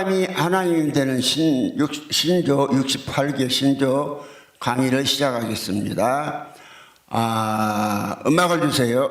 사람이 하나님이 되는 신조 68개 신조 강의를 시작하겠습니다. 음악을 주세요.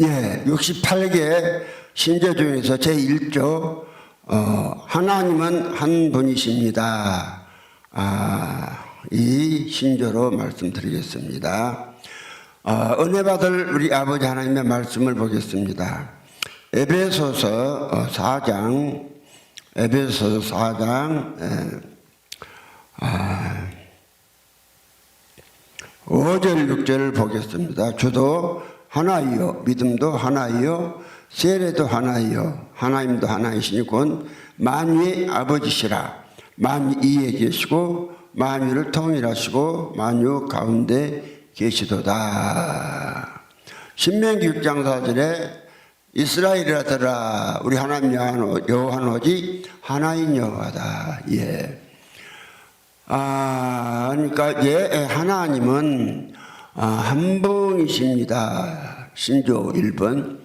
예, 68개 신조 중에서 제1조 하나님은 한 분이십니다. 이 신조로 말씀드리겠습니다. 은혜 받을 우리 아버지 하나님의 말씀을 보겠습니다. 에베소서 4장 5절 6절을 보겠습니다. 주도 하나이요 믿음도 하나이요 세례도 하나이요 하나님도 하나이시니 곧 만유의 아버지시라. 만유에 계시고 만유를 통일하시고 만유 가운데 계시도다. 신명기 6장 4절에 이스라엘이라더라 우리 하나님 여호와는 오직 하나인 여호와다. 예. 그러니까 하나님은 한 분이십니다. 신조 1번.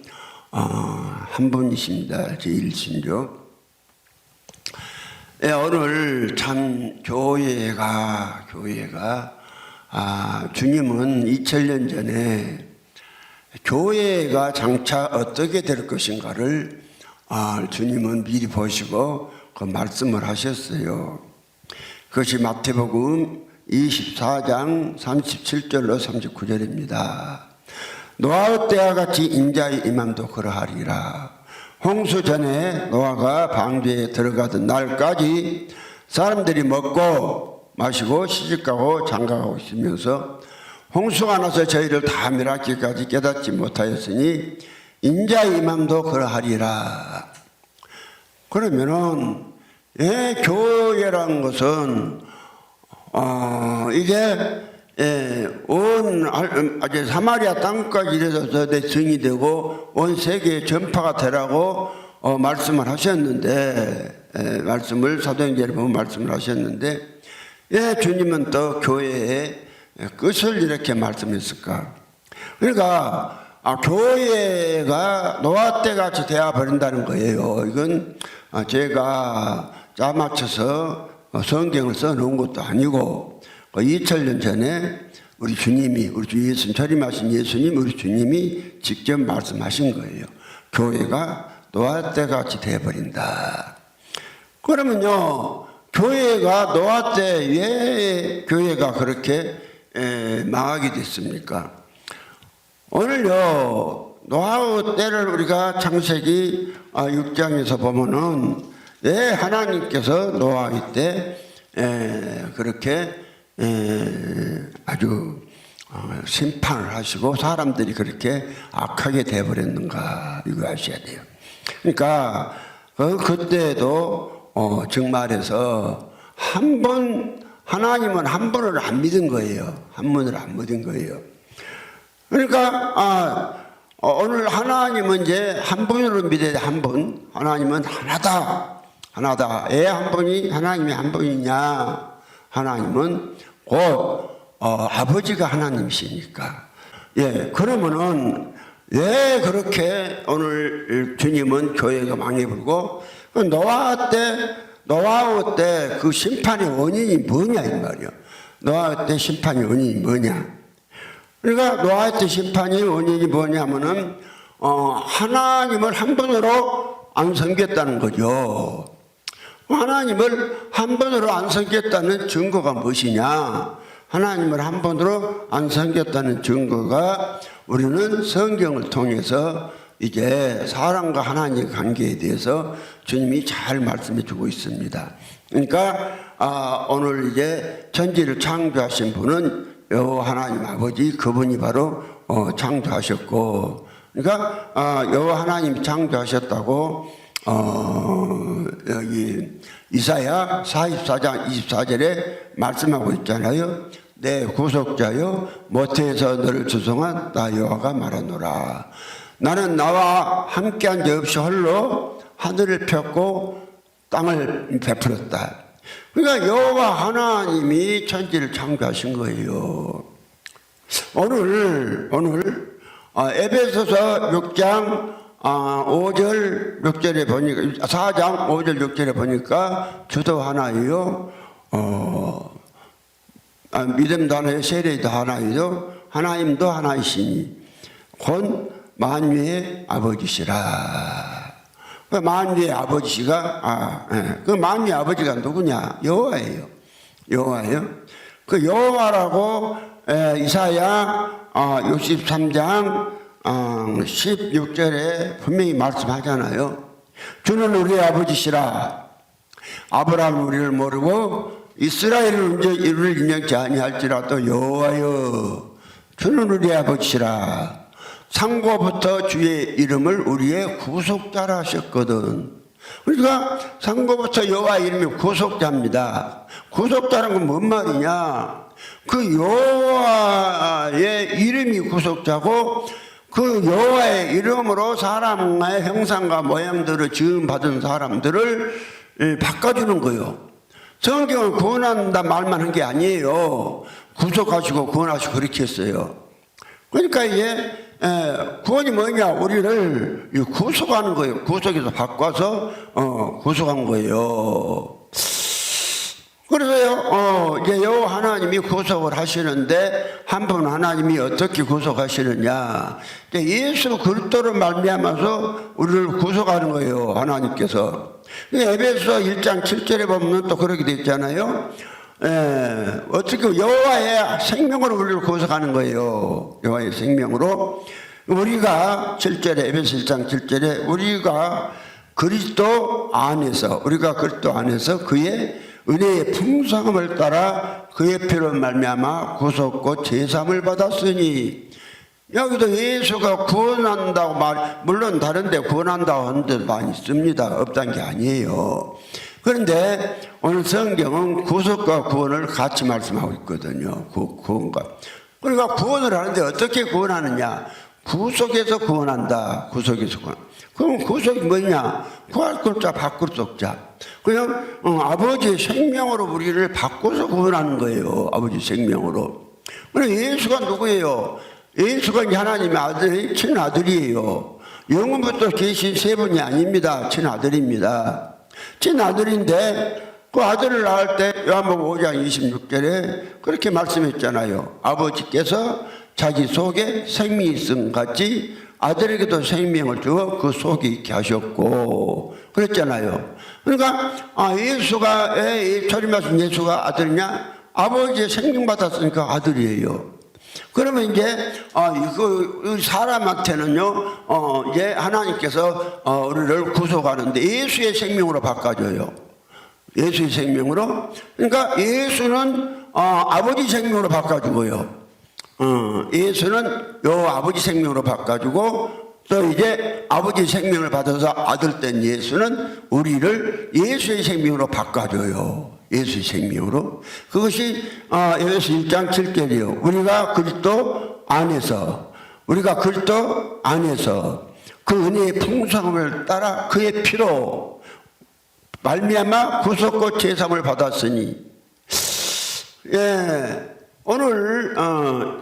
한 분이십니다. 제1신조. 오늘 참 교회가 주님은 2000년 전에 교회가 장차 어떻게 될 것인가를 주님은 미리 보시고 그 말씀을 하셨어요. 그것이 마태복음 24장 37절로 39절입니다. 노아의 때와 같이 인자의 임함도 그러하리라. 홍수 전에 노아가 방주에 들어가던 날까지 사람들이 먹고 마시고 시집가고 장가가고 있으면서 홍수가 나서 저희를 다 멸하기까지 깨닫지 못하였으니 인자의 임함도 그러하리라. 그러면은 교회라는 것은 이게 온 사마리아 땅까지 이래서 내 증이 되고 온 세계에 전파가 되라고 말씀을 하셨는데, 말씀을 사도행전에 보면 말씀을 하셨는데, 주님은 또 교회의 끝을 이렇게 말씀했을까? 그러니까 교회가 노아 때 같이 되어 버린다는 거예요. 이건 제가 짜맞춰서 성경을 써놓은 것도 아니고 2000년 전에 우리 주님이, 우리 주 예수님, 철임하신 예수님, 우리 주님이 직접 말씀하신 거예요. 교회가 노아 때 같이 되어버린다. 그러면요, 교회가 노아 때 왜 교회가 그렇게 망하게 됐습니까? 오늘요, 노아 때를 우리가 창세기 6장에서 보면은 왜 하나님께서 노아 때 그렇게 아주 심판을 하시고 사람들이 그렇게 악하게 되어버렸는가, 이거 아셔야 돼요. 그러니까 그때도 정말해서 하나님은 한 분을 안 믿은 거예요. 한 분을 안 믿은 거예요. 그러니까 오늘 하나님은 이제 한 분으로 믿어야 돼. 한 분. 하나님은 하나다. 왜 한 분이 하나님이 한 분이냐? 하나님은 곧 아버지가 하나님이시니까. 그러면은 왜 그렇게 오늘 주님은 교회가 망해버리고 노아 때 그 심판의 원인이 뭐냐 이 말이야. 노아 때 심판의 원인이 뭐냐? 그러니까 노아 때 심판의 원인이 뭐냐면은 하나님을 한 분으로 안 섬겼다는 거죠. 하나님을 한 번으로 안 섬겼다는 증거가 무엇이냐? 하나님을 한 번으로 안 섬겼다는 증거가 우리는 성경을 통해서 이제 사람과 하나님의 관계에 대해서 주님이 잘 말씀해 주고 있습니다. 그러니까 오늘 이제 천지를 창조하신 분은 여호와 하나님 아버지, 그분이 바로 창조하셨고, 그러니까 여호와 하나님이 창조하셨다고 여기 이사야 44장 24절에 말씀하고 있잖아요. 내 구속자여 모태에서 너를 주성한 나 여호와가 말하노라. 나는 나와 함께한 적 없이 홀로 하늘을 폈고 땅을 베풀었다. 그러니까 여호와 하나님이 천지를 창조하신 거예요. 오늘 에베소서 6장 5절 6절에 보니까 4장 5절 6절에 보니까 주도 하나이요 믿음도 하나요 세례도 하나이요 하나님도 하나이시니 곧 만유의 아버지시라. 그 만유의 아버지가 그 만유의 아버지가 누구냐? 여호와예요. 그 여호와라고 이사야 63장 16절에 분명히 말씀하잖아요. 주는 우리의 아버지시라. 아브라함은 우리를 모르고 이스라엘을 인정치 아니할지라도 여호와여 주는 우리의 아버지시라. 상고부터 주의 이름을 우리의 구속자라 하셨거든. 그러니까 상고부터 여호와 이름이 구속자입니다. 구속자라는 건 뭔 말이냐? 그 여호와의 이름이 구속자고 그 여호와의 이름으로 사람의 형상과 모양들을 지음받은 사람들을 바꿔주는 거예요. 성경은 구원한다 말만 한 게 아니에요. 구속하시고 구원하시고 그렇게 했어요. 그러니까 이게 구원이 뭐냐? 우리를 구속하는 거예요. 구속에서 바꿔서 구속한 거예요. 그래서요, 이제 여호와 하나님이 구속을 하시는데 한 분 하나님이 어떻게 구속하시느냐? 이제 예수 그리스도를 말미암아서 우리를 구속하는 거예요. 하나님께서. 에베소 1장 7절에 보면 또 그렇게 돼 있잖아요. 어떻게 여호와의 생명으로 우리를 구속하는 거예요. 여호와의 생명으로. 우리가 7절에 에베소 1장 7절에 우리가 그리스도 안에서 그의 은혜의 풍성함을 따라 그의 피로 말미암아 구속고 제삼을 받았으니 여기도 예수가 구원한다고 물론 다른데 구원한다고 하는 데 많이 씁니다. 없다는 게 아니에요. 그런데 오늘 성경은 구속과 구원을 같이 말씀하고 있거든요. 구원과. 그러니까 구원을 하는데 어떻게 구원하느냐? 구속에서 구원한다. 구속에서 구원. 그럼 구속이 뭐냐? 구할 자 바꿀 자. 그냥 아버지의 생명으로 우리를 바꿔서 구원하는 거예요. 아버지 생명으로. 그럼 예수가 누구예요? 예수가 하나님의 아들, 친아들이에요. 영원부터 계신 세 분이 아닙니다. 친아들입니다. 친아들인데 그 아들을 낳을 때 요한복음 5장 26절에 그렇게 말씀했잖아요. 아버지께서 자기 속에 생명이 있음 같이 아들에게도 생명을 주어 그 속에 있게 하셨고 그랬잖아요. 그러니까 예수가 초림하신 예수가 아들이냐? 아버지의 생명 받았으니까 아들이에요. 그러면 이제 그 사람한테는요 이제 하나님께서 우리를 구속하는데 예수의 생명으로 바꿔줘요. 예수의 생명으로. 그러니까 예수는 아버지 생명으로 바꿔주고요. 예수는 요 아버지 생명으로 바꿔주고 또 이제 아버지 생명을 받아서 아들 된 예수는 우리를 예수의 생명으로 바꿔줘요. 예수의 생명으로. 그것이 에베소 1장 7절이요. 우리가 그리스도 안에서 그 은혜의 풍성함을 따라 그의 피로 말미암아 구속과 제삼을 받았으니 오늘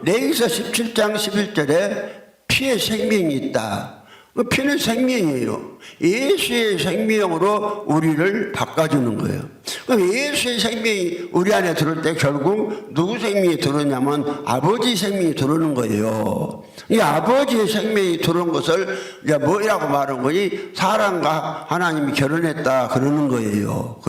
레위기서 17장 11절에 피의 생명이 있다. 그 피는 생명이에요. 예수의 생명으로 우리를 바꿔주는 거예요. 그럼 예수의 생명이 우리 안에 들어올 때 결국 누구 생명이 들어오냐면 아버지 생명이 들어오는 거예요. 이 아버지의 생명이 들어온 것을 이제 뭐라고 말하는 거니? 사람과 하나님이 결혼했다 그러는 거예요.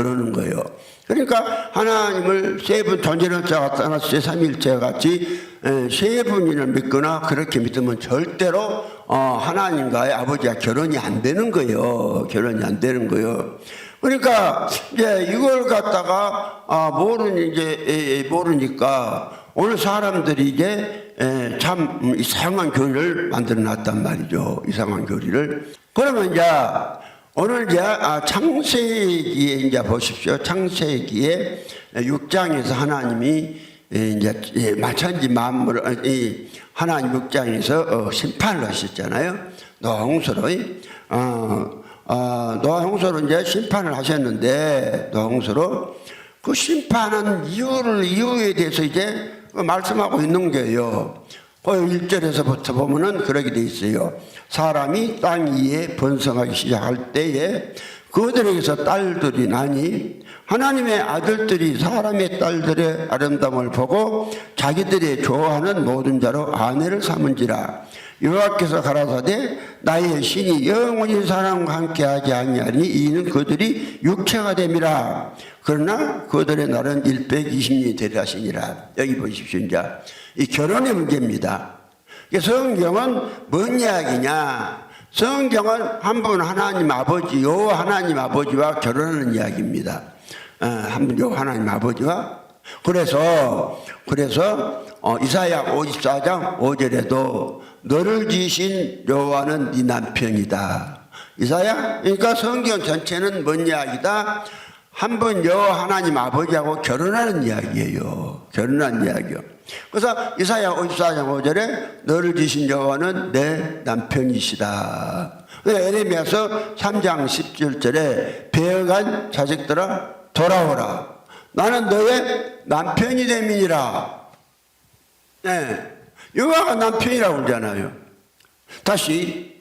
그러니까 하나님을 세 분 전지전능자 같다 제3일체 같이 세 분을 믿거나 그렇게 믿으면 절대로 하나님과의 아버지와 결혼이 안 되는 거예요. 그러니까 이제 이걸 갖다가 모르니까 오늘 사람들이 이제 참 이상한 교리를 만들어 놨단 말이죠. 이상한 교리를. 그러면 이제 오늘 이제 창세기에 이제 보십시오. 창세기에 6장에서 하나님이 이제 마찬가지 만물을 하나님 6장에서 심판을 하셨잖아요. 노아 홍수로 이제 심판을 하셨는데 노아 홍수로 그 심판한 이유에 대해서 이제 말씀하고 있는 거예요. 그 1절에서부터 보면은 그렇게 돼 있어요. 사람이 땅 위에 번성하기 시작할 때에 그들에게서 딸들이 나니 하나님의 아들들이 사람의 딸들의 아름다움을 보고 자기들이 좋아하는 모든 자로 아내를 삼은지라. 여호와께서 가라사대 나의 신이 영원히 사람과 함께하지 아니하니 이는 그들이 육체가 됨이라. 그러나 그들의 날은 120년이 되리라 하시니라. 여기 보십시오. 이제 이 결혼의 문제입니다. 성경은 뭔 이야기냐? 성경은 한 분 하나님 아버지, 여호와 하나님 아버지와 결혼하는 이야기입니다. 한 분 여호와 하나님 아버지와. 그래서 이사야 54장 5절에도 너를 지으신 여호와는 네 남편이다. 이사야, 그러니까 성경 전체는 뭔 이야기다? 한 분 여호와 하나님 아버지하고 결혼하는 이야기예요. 그래서 이사야 54장 5절에 너를 지으신 여호와는 내 남편이시다. 에레미야서 3장 17절에 배어간 자식들아 돌아오라. 나는 너의 남편이 됨이니라. 여호와가 남편이라고 그러잖아요. 다시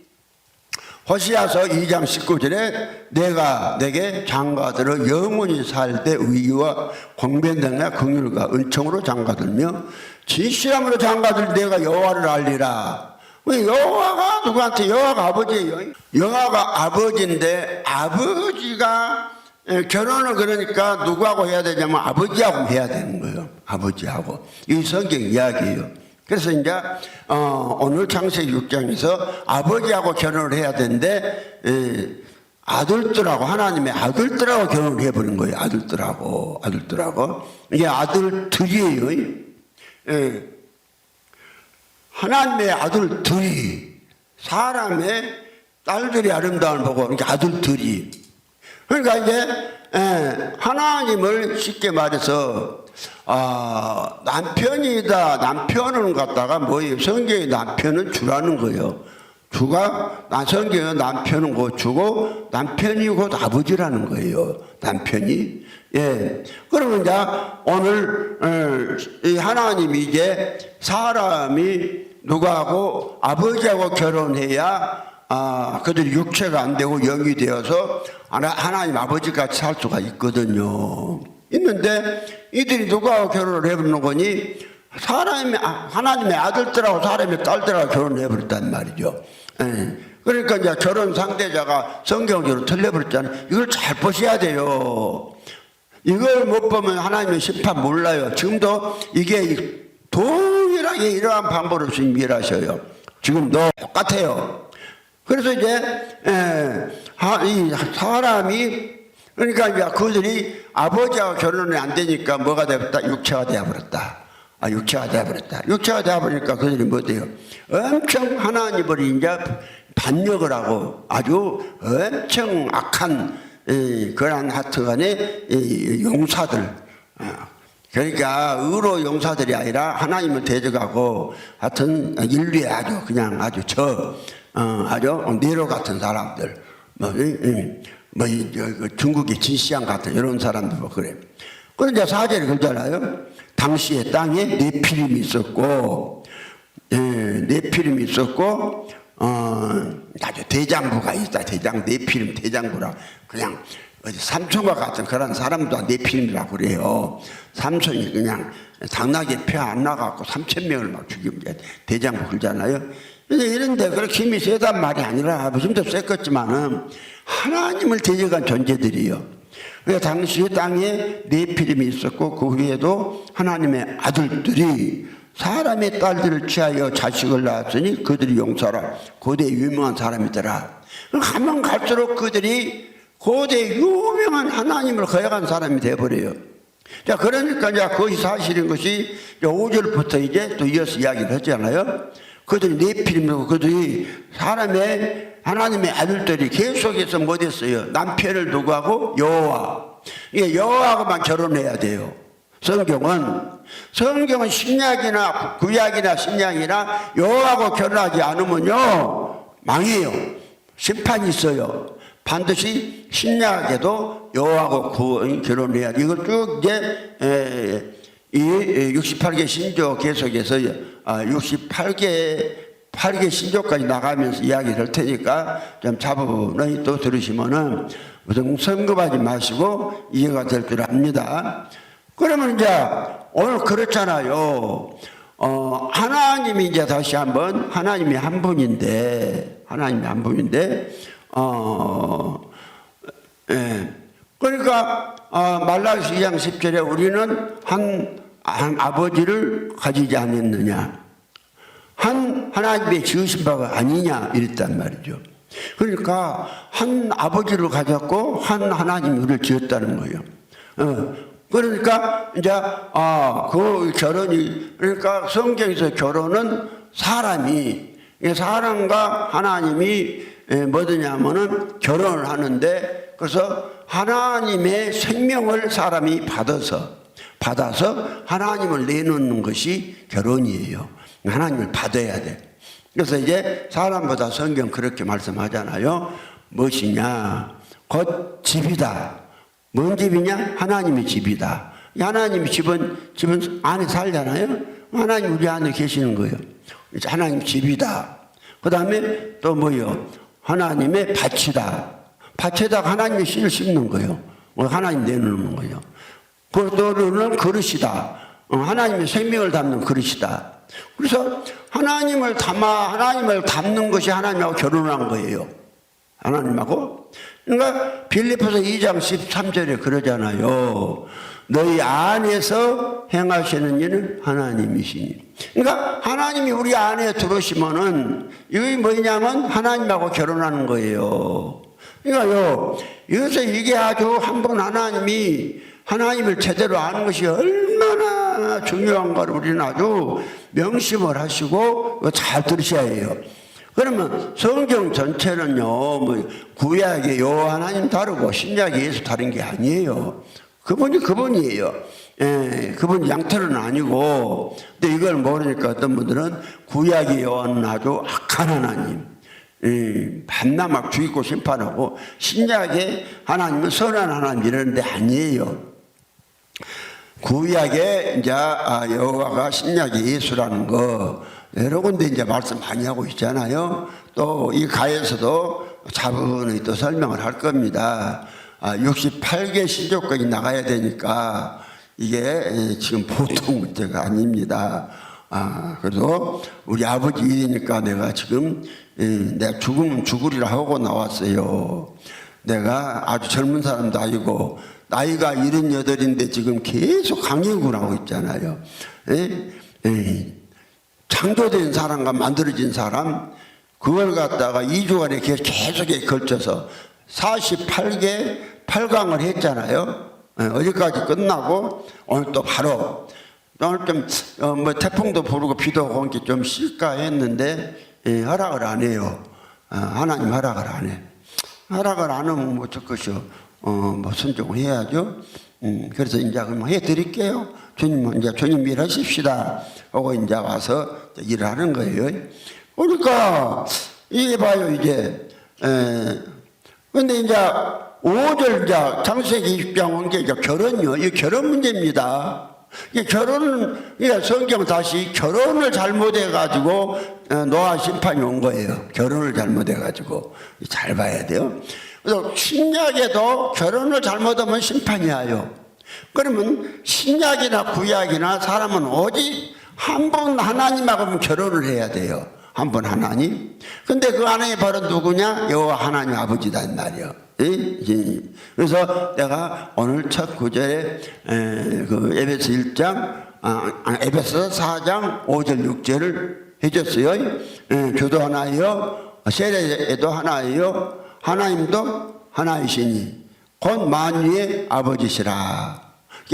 호시아서 2장 19절에 내가 내게 장가들어 영원히 살 때 의와 공변등과 긍휼과 은총으로 장가들며 진실함으로 장가들 내가 여호와를 알리라. 여호와가 누구한테? 여호와가 아버지예요. 여호와가 아버지인데 아버지가 결혼을 그러니까 누구하고 해야 되냐면 아버지하고 해야 되는 거예요. 아버지하고. 이 성경 이야기예요. 그래서 이제 오늘 창세기 6장에서 아버지하고 결혼을 해야 되는데 아들들하고 하나님의 아들들하고 결혼을 해버린 거예요. 아들들하고 이게 아들들이에요. 하나님의 아들들이 사람의 딸들이 아름다움을 보고 이렇게 아들들이 그러니까 이제 하나님을 쉽게 말해서 남편이다. 남편은 갖다가 뭐예요? 성경에 남편은 주라는 거예요. 주가 성경에 남편은 곧 주고 남편이 곧 아버지라는 거예요. 남편이. 예. 그러면 이제 오늘 이 하나님이 이제 사람이 누구하고 아버지하고 결혼해야 그들이 육체가 안 되고 영이 되어서 하나님 아버지같이 살 수가 있거든요. 있는데 이들이 누구하고 결혼을 해버리는 거니? 하나님의 아들들하고 사람의 딸들하고 결혼을 해버렸단 말이죠. 그러니까 이제 결혼 상대자가 성경적으로 틀려버렸잖아요. 이걸 잘 보셔야 돼요. 이걸 못 보면 하나님의 심판 몰라요. 지금도 이게 동일하게 이러한 방법 없이 일하셔요. 지금도 똑같아요. 그래서 이제 이 사람이 그러니까 이제 그들이 아버지하고 결혼이 안 되니까 뭐가 되었다? 육체가 되어버렸다. 육체가 되어버렸다. 육체가 되어버리니까 그들이 뭐 돼요? 엄청 하나님을 이제 반역을 하고 아주 엄청 악한 그러한 하여튼간에 용사들. 그러니까 의로 용사들이 아니라 하나님을 대적하고 하여튼 인류에 아주 그냥 아주 아주 네로 같은 사람들. 중국의 진시황 같은 이런 사람들 뭐 그래. 그런데 4절에 그러잖아요. 당시에 땅에 네피림이 있었고, 네피림이 있었고, 아주 대장부가 있다. 네피림 대장부라. 그냥 삼촌과 같은 그런 사람도 네피림이라고 그래요. 삼손이 그냥 당나귀 표 안 나가고 3,000명을 막 죽이면 대장부 그러잖아요. 근데 이런데 그렇게 힘이 세단 말이 아니라 힘도 셌겠지만은 하나님을 대적한 존재들이요. 그래서 당시에 땅에 네피림이 있었고 그 위에도 하나님의 아들들이 사람의 딸들을 취하여 자식을 낳았으니 그들이 용사라. 고대 유명한 사람이더라. 가면 갈수록 그들이 고대 유명한 하나님을 거역한 사람이 되어버려요. 자, 그러니까 이제 그것이 사실인 것이 5절부터 이제 또 이어서 이야기를 하잖아요. 그들이 네피림이고 그들이 하나님의 아들들이 계속해서 뭐 됐어요? 남편을 누구하고? 여호와. 이게 여호와하고만 결혼해야 돼요. 성경은 신약이나 구약이나 신약이나 여호와하고 결혼하지 않으면요 망해요. 심판이 있어요. 반드시 신약에도 여호와하고 결혼해야 돼. 이걸 쭉 이제 이 68개 신조 계속해서 8개 신조까지 나가면서 이야기 될 테니까 좀 차분히 또 들으시면은 무슨 성급하지 마시고 이해가 될 줄 압니다. 그러면 이제 오늘 그렇잖아요. 하나님이 이제 다시 한번 하나님이 한 분인데 그러니까 말라기서 2장 10절에 우리는 한 아버지를 가지지 않았느냐, 한 하나님의 지으신 바가 아니냐 이랬단 말이죠. 그러니까 한 아버지를 가졌고 한 하나님이 우리를 지었다는 거예요. 그러니까 이제 그 결혼이, 그러니까 성경에서 결혼은 사람과 하나님이 뭐냐면은 결혼을 하는데, 그래서 하나님의 생명을 사람이 받아서 하나님을 내놓는 것이 결혼이에요. 하나님을 받아야 돼. 그래서 이제 사람보다 성경 그렇게 말씀하잖아요. 무엇이냐? 곧 집이다. 뭔 집이냐? 하나님의 집이다. 하나님의 집은 안에 살잖아요. 하나님 우리 안에 계시는 거예요. 하나님 집이다. 그 다음에 또 뭐요? 하나님의 밭이다. 밭에다가 하나님의 씨를 심는 거예요. 하나님 내놓는 거예요. 또는 그릇이다. 하나님의 생명을 담는 그릇이다. 그래서 하나님을 담는 것이 하나님하고 결혼한 거예요. 하나님하고. 그러니까 빌립보서 2장 13절에 그러잖아요. 너희 안에서 행하시는 일은 하나님이시니. 그러니까 하나님이 우리 안에 들어오시면은 이게 뭐냐면 하나님하고 결혼하는 거예요. 그러니까요, 여기서 이게 아주 한번 하나님을 제대로 아는 것이 얼마나 중요한가를 우리는 아주 명심을 하시고 잘 들으셔야 해요. 그러면 성경 전체는요, 뭐 구약의 여호와 하나님 다르고 신약의 예수 다른 게 아니에요. 그분이에요. 예, 그분이 양털은 아니고. 근데 이걸 모르니까 어떤 분들은 구약의 여호와는 아주 악한 하나님, 밤낮 죽이고 심판하고, 신약의 하나님은 선한 하나님 이러는데 아니에요. 구약의 이제 여호와가 신약의 예수라는 거 여러 군데 이제 말씀 많이 하고 있잖아요. 또 이 가에서도 차분히 또 설명을 할 겁니다. 68개 신조까지 나가야 되니까 이게 지금 보통 문제가 아닙니다. 그래도 우리 아버지 일이니까 내가 지금 내가 죽으면 죽으리라 하고 나왔어요. 내가 아주 젊은 사람도 아니고 나이가 78인데 지금 계속 강연을 하고 있잖아요. 창조된 사람과 만들어진 사람, 그걸 갖다가 2주간에 계속에 걸쳐서 48개 8강을 했잖아요. 어제까지 끝나고 오늘 또 바로 오늘 좀 뭐 태풍도 부르고 비도 오고 이렇게 좀 쉴까 했는데 허락을 안 해요. 하나님 허락을 안 해. 허락을 안 하면 뭐 어쩔 것이요. 뭐 순종을 해야죠. 그래서 이제 그럼 해드릴게요. 주님 일하십시다. 하고 이제 와서 일을 하는 거예요. 그러니까 이게 봐요, 이제. 근데 이제 5절 이제 창세기 20장 온 게 결혼요. 이 결혼 문제입니다. 이 결혼은, 성경 다시 결혼을 잘못해가지고 노아 심판이 온 거예요. 결혼을 잘못해가지고. 잘 봐야 돼요. 그래서 신약에도 결혼을 잘못하면 심판이 와요. 그러면 신약이나 구약이나 사람은 오직 한 분 하나님하고 결혼을 해야 돼요. 한 분 하나님. 근데 그 하나님이 바로 누구냐? 여호와 하나님 아버지단 말이에요. 그래서 내가 오늘 첫 구절에 그 에베소 1장, 에베소 4장 5절 6절을 해줬어요. 저도 하나요, 세례에도 하나요, 하나님도 하나이시니 곧 만유의 아버지시라.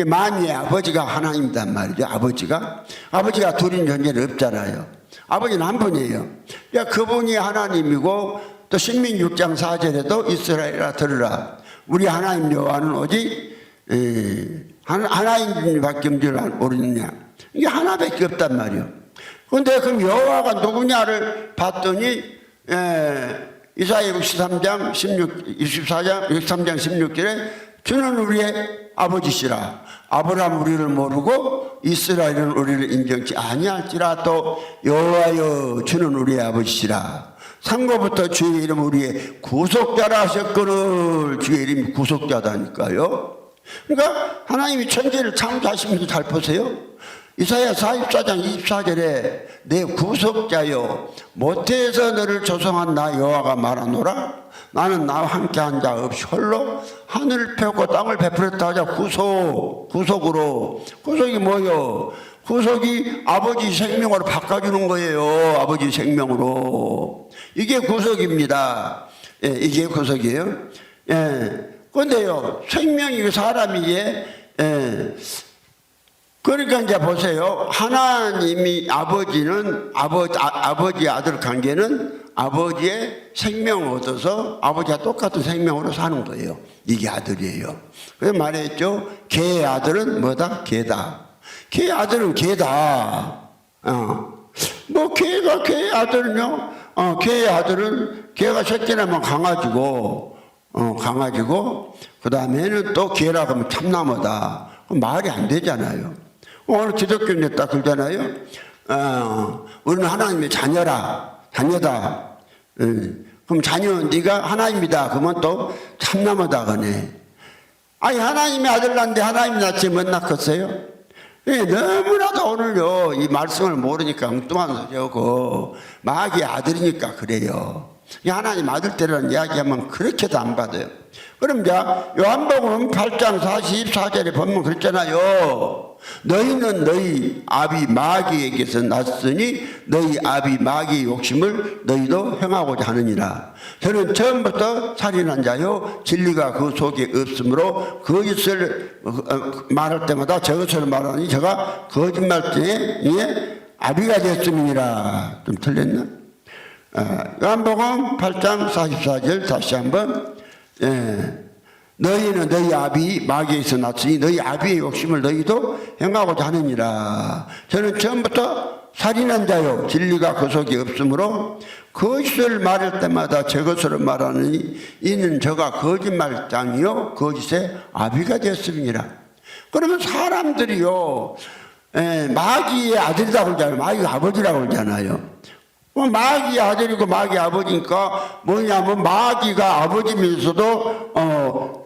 만유의 아버지가 하나님이단 말이죠. 아버지가 둘인 존재는 없잖아요. 아버지는 한 분이에요. 그분이 하나님이고, 또 신민 6장 4절에도 이스라엘아 들으라. 우리 하나님 여호와는 오직 하나님밖에 없는 줄 모르느냐. 이게 하나밖에 없단 말이에요. 그런데 그럼 여호와가 누구냐를 봤더니 이사야 63장 16절에 주는 우리의 아버지시라. 아브라함 우리를 모르고 이스라엘은 우리를 인정치 아니할지라. 또 여호와여 주는 우리의 아버지시라. 상고부터 주의 이름 우리의 구속자라 하셨거늘. 주의 이름이 구속자다니까요. 그러니까 하나님이 천지를 창조하시면서 잘 보세요. 이사야 44장 24절에 내 구속자여 모태에서 너를 조성한 나 여호와가 말하노라. 나는 나와 함께한 자 없이 홀로 하늘을 펴고 땅을 베풀었다 하자. 구속으로. 구속이 뭐요? 구속이 아버지 생명으로 바꿔주는 거예요. 아버지 생명으로. 이게 구속입니다. 이게 구속이에요. 그런데요, 생명이 사람이 그러니까 이제 보세요. 하나님이 아버지는 아버지 아들 관계는 아버지의 생명을 얻어서 아버지와 똑같은 생명으로 사는 거예요. 이게 아들이에요. 그래서 말했죠. 개의 아들은 뭐다? 개다. 개의 아들은 개다. 뭐 개의 아들은요. 개의 아들은 개가 새끼 나면 강아지고 그 다음에는 또 개라고 하면 참나무다. 말이 안 되잖아요. 오늘 기독교인에 딱 그러잖아요. 우리는 하나님의 자녀라. 자녀다. 그럼 자녀는 네가 하나님이다. 그러면 또 참나무다 그네. 아니 하나님의 아들 낳는데 하나님 낳지 못 낳겠어요? 너무나도 오늘요 이 말씀을 모르니까 엉뚱한 소리하고 마귀의 아들이니까 그래요. 하나님 아들 때라는 이야기하면 그렇게도 안 받아요. 그럼 이제 요한복음 8장 44절에 보면 그랬잖아요. 너희는 너희 아비 마귀에게서 났으니 너희 아비 마귀의 욕심을 너희도 행하고자 하느니라. 저는 처음부터 살인한 자요 진리가 그 속에 없으므로 거짓을 말할 때마다 저것을 말하니 저가 거짓말쟁이의 아비가 됐음이니라. 좀 틀렸나? 요한복음 8장 44절 다시 한번. 너희는 너희 아비 마귀에서 났으니 너희 아비의 욕심을 너희도 행하고자 하느니라. 저는 처음부터 살인한 자요 진리가 그 속에 없으므로 거짓을 말할 때마다 저것으로 말하느니 이는 저가 거짓말장이요 거짓의 아비가 되었음이니라. 그러면 사람들이요 마귀의 아들이라고 그러잖아요. 마귀가 아버지라고 그러잖아요. 마귀 아들이고 마귀 아버지니까 뭐냐면 마귀가 아버지면서도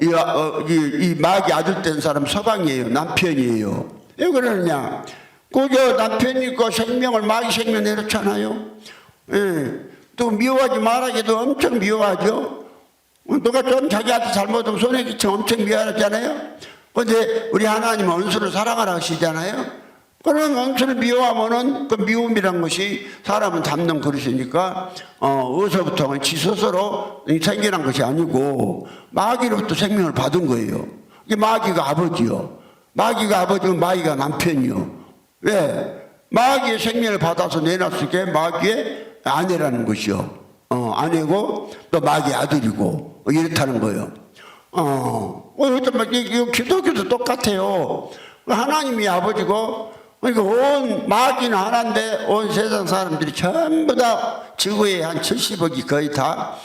이 마귀 아들 된 사람 서방이에요. 남편이에요. 왜 그러느냐? 그저 남편이고 생명을 마귀 생명 내놓잖아요. 또 미워하지 말아기도 엄청 미워하죠. 누가 좀 자기한테 잘못하면 손해 끼치면 엄청 미워하잖아요. 그런데 우리 하나님은 원수를 사랑하라 하시잖아요. 그런 원수를 미워하면은 그 미움이란 것이 사람은 잡는 그릇이니까 어디서부터는 지 스스로 생겨난 것이 아니고 마귀로부터 생명을 받은 거예요. 이게 마귀가 아버지요. 마귀가 아버지면 마귀가 남편이요. 왜? 마귀의 생명을 받아서 내놨을 게 마귀의 아내라는 것이요. 아내고 또 마귀의 아들이고 이렇다는 거예요. 기독교도 똑같아요. 하나님이 아버지고 그러니까 온 마귀는 하나인데 온 세상 사람들이 전부 다 지구의 한 70억이 거의 다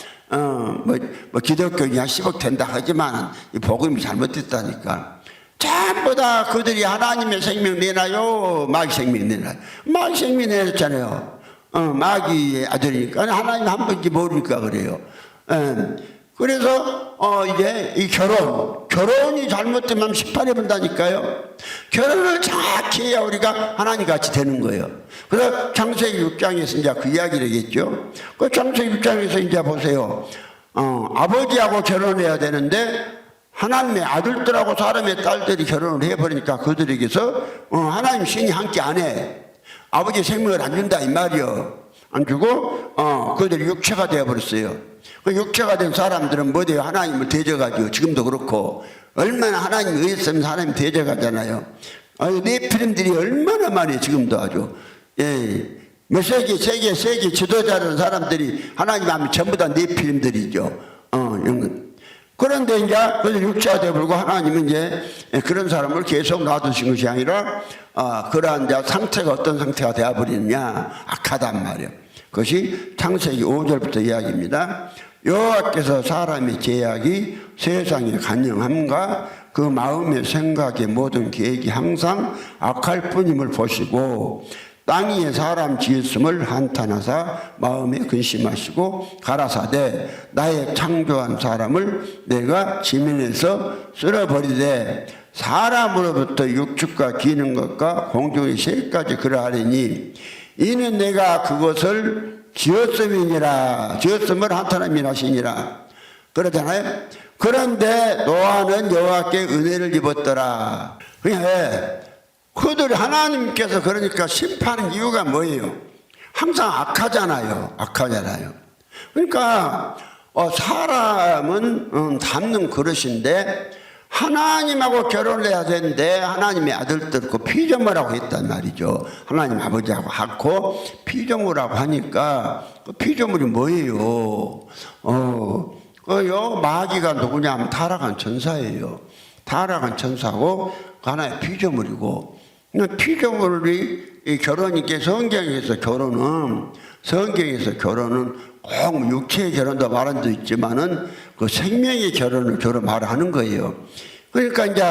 기독교인이 한 10억 된다 하지만 이 복음이 잘못됐다니까. 전부 다 그들이 하나님의 생명 내놔요 마귀 생명 내놔요. 마귀 생명 내놨잖아요. 마귀의 아들이니까 하나님 한 분인지 모르니까 그래요. 그래서 이제 이 결혼이 잘못되면 18회 본다니까요. 결혼을 정확히 해야 우리가 하나님 같이 되는 거예요. 그래서 창세기 6장에서 이제 그 이야기를 하겠죠. 그 창세기 6장에서 이제 보세요. 아버지하고 결혼해야 되는데 하나님의 아들들하고 사람의 딸들이 결혼을 해버리니까 그들에게서 하나님 신이 함께 안 해. 아버지의 생명을 안 준다 이 말이요. 안 주고 그들이 육체가 되어버렸어요. 그 육체가 된 사람들은 뭐 돼요? 하나님을 대적하죠. 지금도 그렇고 얼마나 하나님이 의했으면 하나님 대적하잖아요. 네피림들이 얼마나 많이 지금도 아주 몇 세기 지도자라는 사람들이 하나님 하면 전부 다 네피림들이죠. 그런데 이제 그들 육체가 되어버리고 하나님은 이제 그런 사람을 계속 놔두신 것이 아니라 그러한 이제 상태가 어떤 상태가 되어버리느냐 악하단 말이에요. 그것이 창세기 5절부터 이야기입니다. 여호와께서 사람의 죄악이 세상에 간영함과 그 마음의 생각의 모든 계획이 항상 악할 뿐임을 보시고 땅 위에 사람 지었음을 한탄하사 마음에 근심하시고 가라사대 나의 창조한 사람을 내가 지면에서 쓸어버리되 사람으로부터 육축과 기는 것과 공중의 새까지 그러하리니 이는 내가 그것을 지었음이니라. 지었음을 한탄함이라 하시니라. 그러잖아요. 그런데 노아는 여호와께 은혜를 입었더라. 그들이 하나님께서 그러니까 심판하는 이유가 뭐예요? 항상 악하잖아요. 그러니까 사람은 닮는 그릇인데 하나님하고 결혼을 해야 되는데 하나님의 아들들 그 피조물하고 했단 말이죠. 하나님 아버지하고 하고 피조물하고 하니까 그 피조물이 뭐예요? 마귀가 누구냐 하면 타락한 천사예요. 타락한 천사고 하나의 피조물이고 피조물이 결혼이게 성경에서 결혼은 꼭 육체의 결혼도 말한 데 있지만은 그 생명의 결혼을 주로 말하는 거예요. 그러니까 이제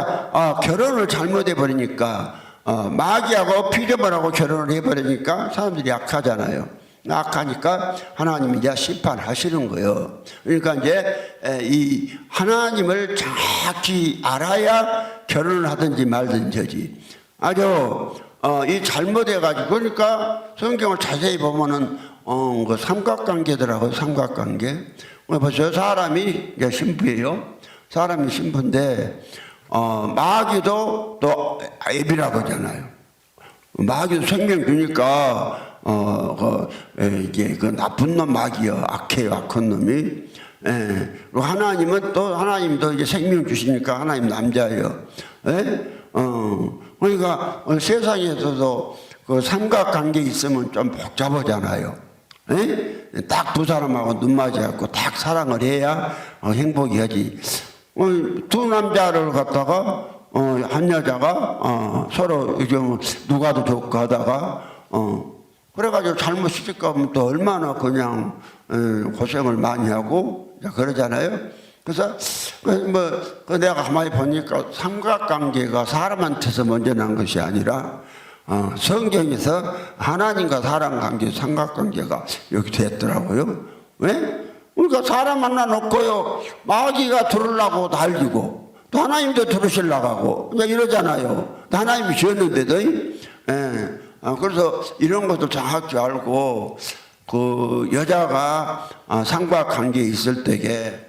결혼을 잘못해 버리니까 마귀하고 피조물하고 결혼을 해 버리니까 사람들이 약하잖아요. 악하니까 하나님이 이제 심판하시는 거예요. 그러니까 이제 이 하나님을 정확히 알아야 결혼을 하든지 말든지 아주 이 잘못해가지고 그러니까 성경을 자세히 보면은 그 삼각관계더라고요. 삼각관계. 벌써 사람이 이제 신부예요. 사람이 신부인데 마귀도 또 애비라고 하잖아요. 마귀도 생명 주니까 이게 그 나쁜 놈 마귀요. 악해요. 악한 놈이. 그리고 하나님은 또 하나님도 이제 생명 주시니까 하나님 남자예요. 그러니까 세상에서도 그 삼각관계 있으면 좀 복잡하잖아요. 딱 두 사람하고 눈 맞아갖고 딱 사랑을 해야 행복이 하지. 두 남자를 갖다가 한 여자가 서로 이제 누가 더 좋고 하다가 그래가지고 잘못 시집 가면 또 얼마나 그냥 고생을 많이 하고 그러잖아요. 그래서 내가 가만히 보니까 삼각관계가 사람한테서 먼저 난 것이 아니라 성경에서 하나님과 사람 관계 삼각관계가 여기 됐더라고요. 왜? 그러니까 사람 만나 놓고요 마귀가 들으려고 달리고 또 하나님도 들으시려고 하고 이러잖아요. 하나님이 지었는데도 그래서 이런 것도 정확히 알고 그 여자가 삼각관계에 있을 때에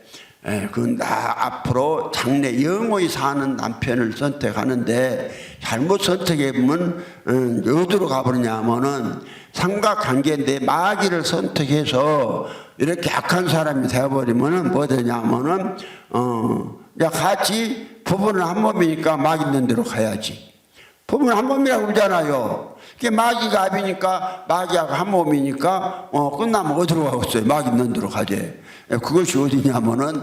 나 앞으로 장래 영원히 사는 남편을 선택하는데 잘못 선택해보면 어디로 가버리냐면은 삼각관계인데 마귀를 선택해서 이렇게 악한 사람이 되어버리면은 뭐 되냐면은 같이 부부는 한 몸이니까 마귀 있는 대로 가야지. 부부는 한 몸이라고 그러잖아요. 마귀가 압이니까 마귀하고 한 몸이니까 끝나면 어디로 가겠어요? 마귀 있는 대로 가지. 그것이 어디냐면은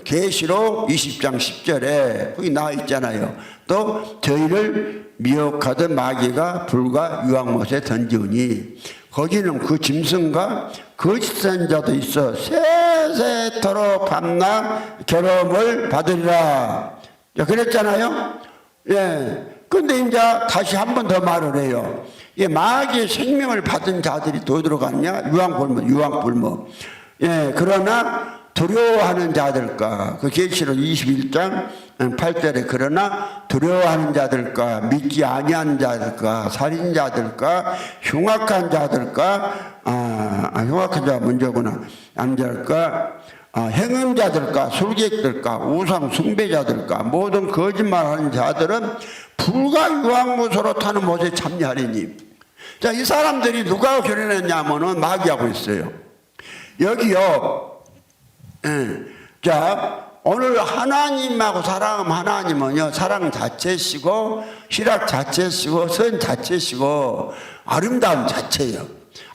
계시록 20장 10절에 거기 나와 있잖아요. 또 저희를 미혹하던 마귀가 불과 유황못에 던지우니 거기는 그 짐승과 거짓 선자도 있어 세세토록 밤낮 괴로움을 받으리라. 그랬잖아요. 근데 이제 다시 한 번 더 말을 해요. 마귀의 생명을 받은 자들이 더 들어갔냐? 유황불모. 그러나 두려워하는 자들과 그 계시록 21장 8절에 그러나 두려워하는 자들과 믿지 아니하는 자들과 살인자들과 흉악한 자들과 흉악한 자가 먼저구나. 남자들과 행음자들과 술객들과 우상 숭배자들과 모든 거짓말하는 자들은 불과 유황못으로 타는 못에 참여하리니. 자, 이 사람들이 누가 결혼했냐면은 마귀하고 있어요. 여기요. 자, 오늘 하나님하고 사랑하면 하나님은요 사랑 자체시고 희락 자체시고 선 자체시고 아름다움 자체예요.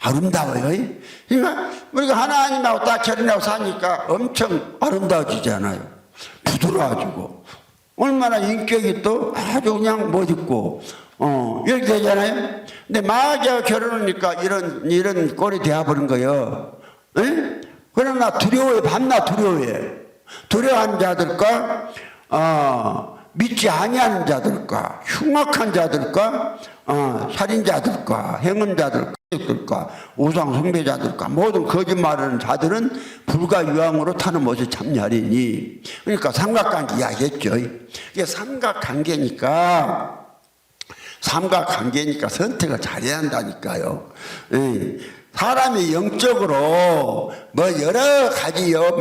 아름다워요. 그러니까 우리가 하나님하고 딱 결혼하고 사니까 엄청 아름다워지잖아요. 부드러워지고 얼마나 인격이 또 아주 그냥 멋있고 이렇게 되잖아요. 근데 마귀와 결혼하니까 이런 꼴이 되어버린 거예요. 그러나 두려워해. 밤낮 두려워해. 두려워하는 자들과 믿지 아니하는 자들과 흉악한 자들과 살인자들과 행음자들과 우상 숭배자들과 모든 거짓말하는 자들은 불과 유황으로 타는 못에 참여하리니. 그러니까 삼각관계 이야기했죠. 이게 삼각관계니까 선택을 잘해야 한다니까요. 사람이 영적으로 뭐 여러 가지요,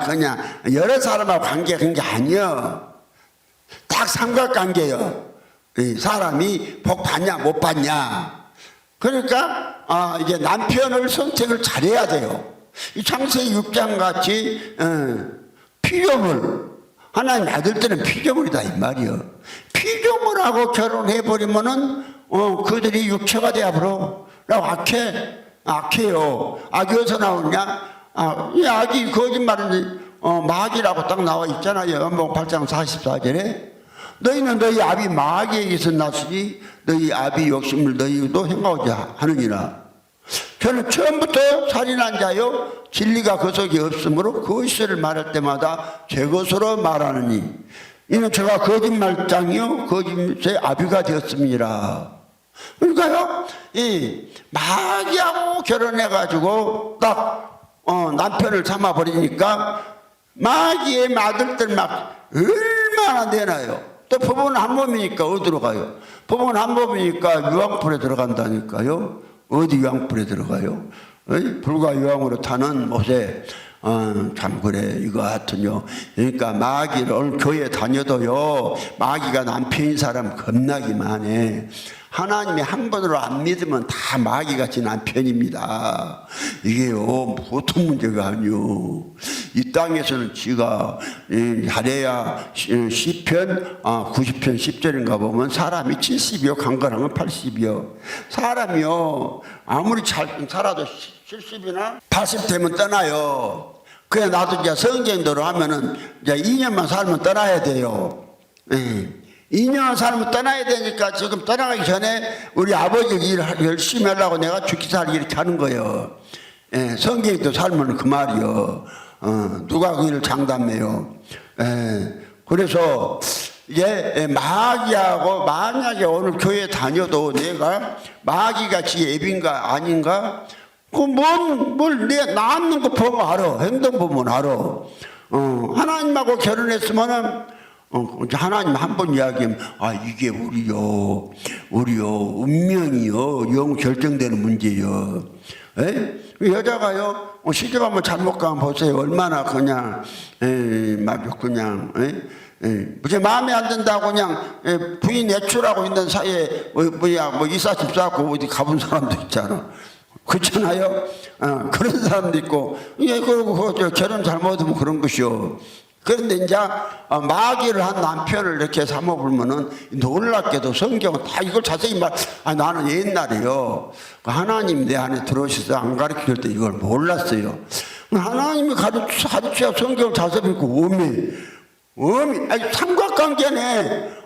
그냥 여러 사람하고 관계가 그런 게 아니요. 딱 삼각관계요. 사람이 복 받냐, 못 받냐. 그러니까, 이제 남편을 선택을 잘해야 돼요. 이 창세기 6장 같이, 피조물. 하나님 아들들은 피조물이다, 이 말이요. 피조물하고 결혼해버리면은, 그들이 육체가 되어버려. 악해요. 악이 어디서 나오냐? 이 악이 거짓말은 마귀라고 딱 나와 있잖아요. 요한복음 8장 44절에 너희는 너희 아비 마귀에게서 났으니 너희 아비 욕심을 너희도 행하고자 하느니라. 저는 처음부터 살인한 자요 진리가 그 속에 없으므로 그 것을 말할 때마다 제 것으로 말하느니 이는 제가 거짓말장이요 거짓의 아비가 되었습니다. 그러니까요, 이 마귀하고 결혼해가지고 딱 남편을 삼아버리니까 마귀의 아들들 막 얼마나 내나요. 또 법은 한 몸이니까 어디로 가요? 법은 한 몸이니까 유황불에 들어간다니까요. 어디 유황불에 들어가요? 불과 유황으로 타는 못에 참 그래 이거 같은요. 그러니까 마귀를 오늘 교회 다녀도요 마귀가 남편인 사람 겁나기 많해. 하나님이 한 번으로 안 믿으면 다 마귀같이 남편입니다. 이게요 보통 문제가 아니요. 이 땅에서는 지가 잘해야 시편 90편 10절인가 보면 사람이 70이요 강건하면 80이요. 사람이요 아무리 잘 살아도 70이나 80 되면 떠나요. 그래 나도 이제 성경대로 하면은 이제 2년만 살면 떠나야 돼요. 2년 살면 떠나야 되니까 지금 떠나가기 전에 우리 아버지 일 열심히 하려고 내가 죽기 살기 이렇게 하는 거예요. 성경도 살면 그 말이요. 누가 그 일을 장담해요. 그래서 이게 마귀하고 만약에 오늘 교회 다녀도 내가 마귀같이 애빈가 아닌가? 뭘 낳는 거 보면 알아. 행동 보면 알아. 하나님하고 결혼했으면은 하나님 한 번 이야기하면 이게 우리요 운명이요 영 결정되는 문제요. 여자가요 시집 한번 잘못 가면 보세요 얼마나 그냥 막 그냥 무슨 마음에 안 든다고 그냥 부인 외출하고 있는 사이에 뭐 이사 집 사고 어디 가본 사람도 있잖아. 그렇잖아요. 그런 사람도 있고 그리고 결혼 잘못하면 그런 것이요. 그런데 이제 마귀를 한 남편을 이렇게 삼아보면은 놀랍게도 성경은 다 이걸 자세히 나는 옛날에요 하나님 내 안에 들어오셔서 안 가르칠 때 이걸 몰랐어요. 하나님이 가르쳐 성경을 자세히 읽고 어미 삼각관계네.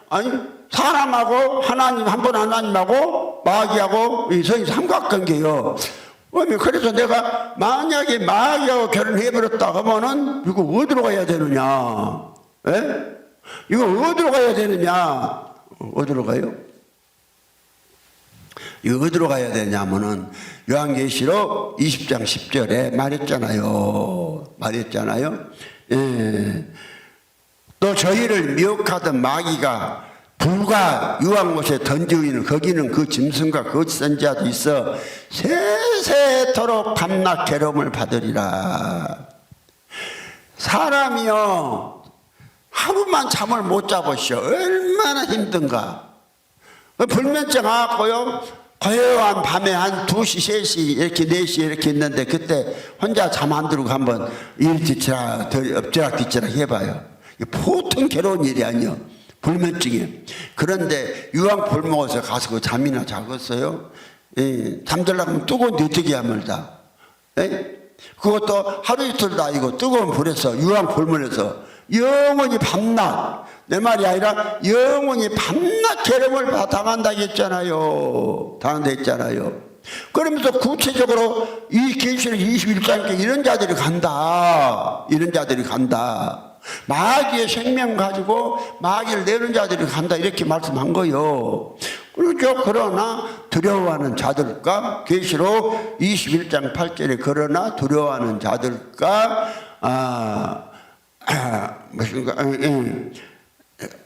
사람하고 하나님 한 번 하나님하고 마귀하고 이 성이 삼각관계요. 그래서 내가 만약에 마귀하고 결혼해버렸다 하면은 이거 어디로 가야 되느냐? 이거 어디로 가야 되느냐? 어디로 가요? 이거 어디로 가야 되냐면은 요한계시록 20장 10절에 말했잖아요. 또 저희를 미혹하던 마귀가 불과 유황못에 던지는 거기는 그 짐승과 그 선지자도 있어 세세토록 밤낮 괴로움을 받으리라. 사람이요 하루만 잠을 못 자보시오. 얼마나 힘든가. 불면증 와갖고요 고요한 밤에 한 2시 3시 이렇게 4시 이렇게 있는데 그때 혼자 잠 안 들고 한번 엎지락 해봐요. 보통 괴로운 일이 아니요 불면증이에요. 그런데 유황불 먹어서 가서 그 잠이나 자겠어요? 잠들려면 뜨거운 데 어떻게 하물다. 그것도 하루 이틀도 아니고 뜨거운 불에서 유황불 물에서 영원히 밤낮 내 말이 아니라 영원히 밤낮 괴로움을 당한다고 했잖아요. 당한다 했잖아요. 그러면서 구체적으로 이 계시록 21장에 이런 자들이 간다. 마귀의 생명 가지고 마귀를 내는 자들이 간다 이렇게 말씀한 거요. 그렇죠. 그러나 두려워하는 자들과 계시록 21장 8절에 그러나 두려워하는 자들과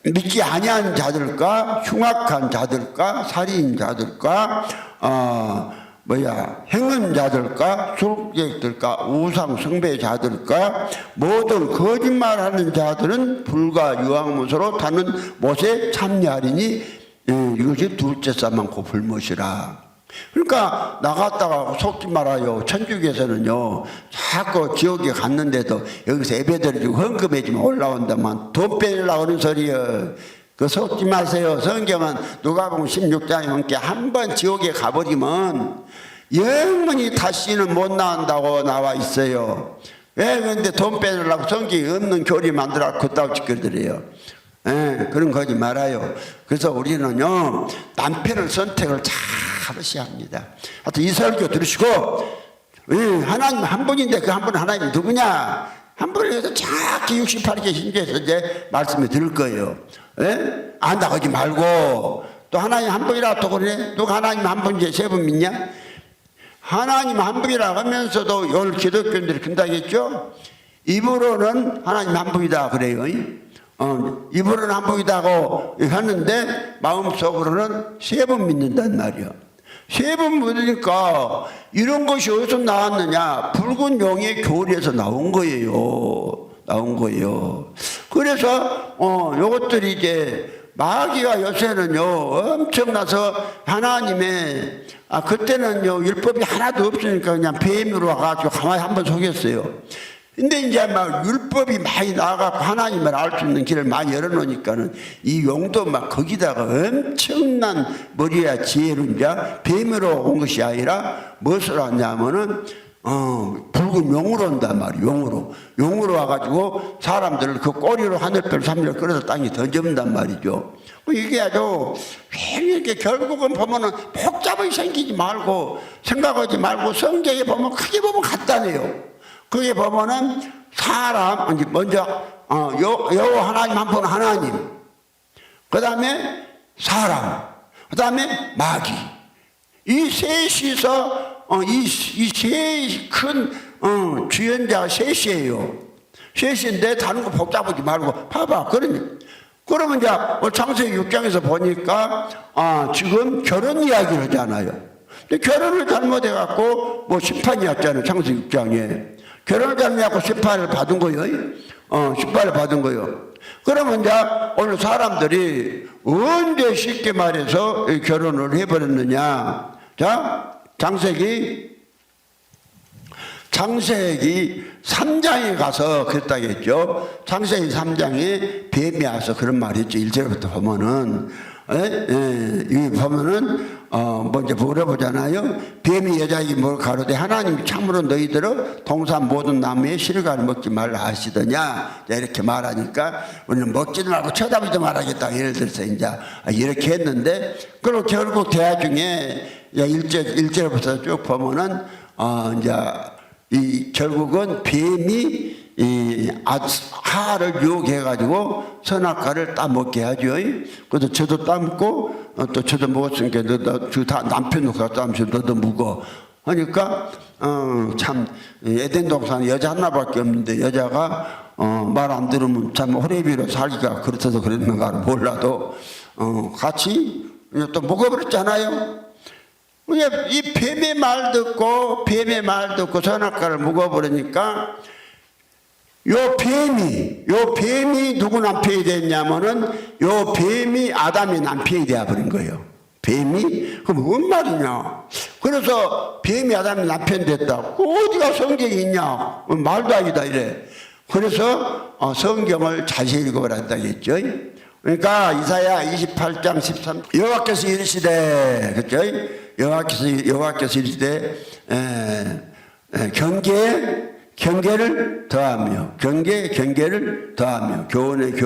믿지 아니한 자들과 흉악한 자들과 살인자들과 행음자들과 술객들과 우상 숭배자들과 모든 거짓말하는 자들은 불과 유황못으로 타는 못에 참여하리니 이것이 둘째 싸만고 불못이라. 그러니까 나갔다가 속지 말아요. 천주교에서는요 자꾸 지옥에 갔는데도 여기서 예배드리고 헌금해주면 올라온다만 돈 빼려고 하는 소리예요. 그 속지 마세요. 성경은 누가복음 16장에 함께 한 번 지옥에 가버리면 영원히 다시는 못 나온다고 나와 있어요. 왜 그런데 돈 빼려고 성경이 없는 교리 만들어 그따위 짓거리래요. 그런 거지 말아요. 그래서 우리는요 남편을 선택을 잘 하셔야 합니다. 하여튼 이 설교 들으시고 하나님 한 분인데 그 한 분 하나님 누구냐? 한 분을 위해서 정확히 68개 신조에서 이제 말씀을 드릴 거예요. 안 나가지 말고 또 하나님 한 분이라고 또 그러네. 누가 하나님 한 분인지 세 분 믿냐? 하나님 한 분이라고 하면서도 오늘 기독교인들이 근다겠죠? 입으로는 하나님 한 분이다 그래요. 입으로는 한 분이다고 하는데 마음속으로는 세 분 믿는단 말이야. 세 분 믿으니까 이런 것이 어디서 나왔느냐? 붉은 용의 교리에서 나온 거예요. 나온 거예요. 그래서 요것들이 이제 마귀가 요새는요 엄청나서 하나님의 그때는요 율법이 하나도 없으니까 그냥 뱀으로 와가지고 가만히 한번 속였어요. 근데 이제 막 율법이 많이 나와갖고 하나님을 알 수 있는 길을 많이 열어놓으니까는 이 용도 막 거기다가 엄청난 머리야 지혜로 이제 뱀으로 온 것이 아니라 무엇으로 왔냐면은 붉은 용으로 온단 말이에요. 용으로 와가지고 사람들을 그 꼬리로 하늘별 삼별 끌어서 땅에 던져본단 말이죠. 이게 아주 이렇게 결국은 보면은 복잡하게 생기지 말고 생각하지 말고 성경에 보면 크게 보면 간단해요. 그게 보면은 사람 먼저 여호와 하나님 한 분 하나님, 그 다음에 사람, 그 다음에 마귀. 이 셋이서 이 세 큰 주연자가 셋이에요. 셋인데 다른 거 복잡하지 말고 봐봐. 그러면 이제 창세기 6장에서 보니까 지금 결혼 이야기를 하잖아요. 근데 결혼을 잘못해갖고 뭐 심판이 왔잖아요. 창세기 6장에 결혼을 잘못해갖고 심판을 받은 거예요. 심판을 받은 거예요. 그러면 이제 오늘 사람들이 언제 쉽게 말해서 결혼을 해버렸느냐? 자, 창세기 3장에 가서 그랬다겠죠. 창세기 3장에 뱀이 와서 그런 말이 있죠. 1절부터 보면은 여기 보면은 먼저 물어보잖아요. 뱀이 여자에게 뭘 가로되 하나님이 참으로 너희들은 동산 모든 나무의 실과를 먹지 말라 하시더냐 이렇게 말하니까 우리는 먹지도 말고 쳐다보지도 말하겠다 예를 들어서 이제 이렇게 했는데 그리고 결국 대화 중에 1절부터 쭉 보면은 이제 이 결국은 뱀이 하를 유혹해가지고 선악과를 따먹게 하죠. 그래서 저도 따먹고 또 저도 먹었으니까 너도 다 남편도 갖다 하면서 너도 묵어 하니까 참 에덴 동산에 여자 하나밖에 없는데 여자가 말 안 들으면 참 호레비로 살기가 그렇다서 그랬는가 몰라도 같이 또 먹어버렸잖아요. 이 뱀의 말 듣고 선악과를 묵어버리니까 요 뱀이 누구 남편이 됐냐면은 요 뱀이 아담의 남편이 되어버린 거예요. 뱀이? 그럼 뭔 말이냐? 그래서 뱀이 아담의 남편 됐다. 어디가 성경이 있냐? 말도 아니다 이래. 그래서 성경을 자세히 읽어보라 했다겠죠. 그러니까 이사야 28장 13 여호와께서 이르시되 그렇죠? 여호와께서 이르시되 경계를 더하며 경계를 더하며 교훈을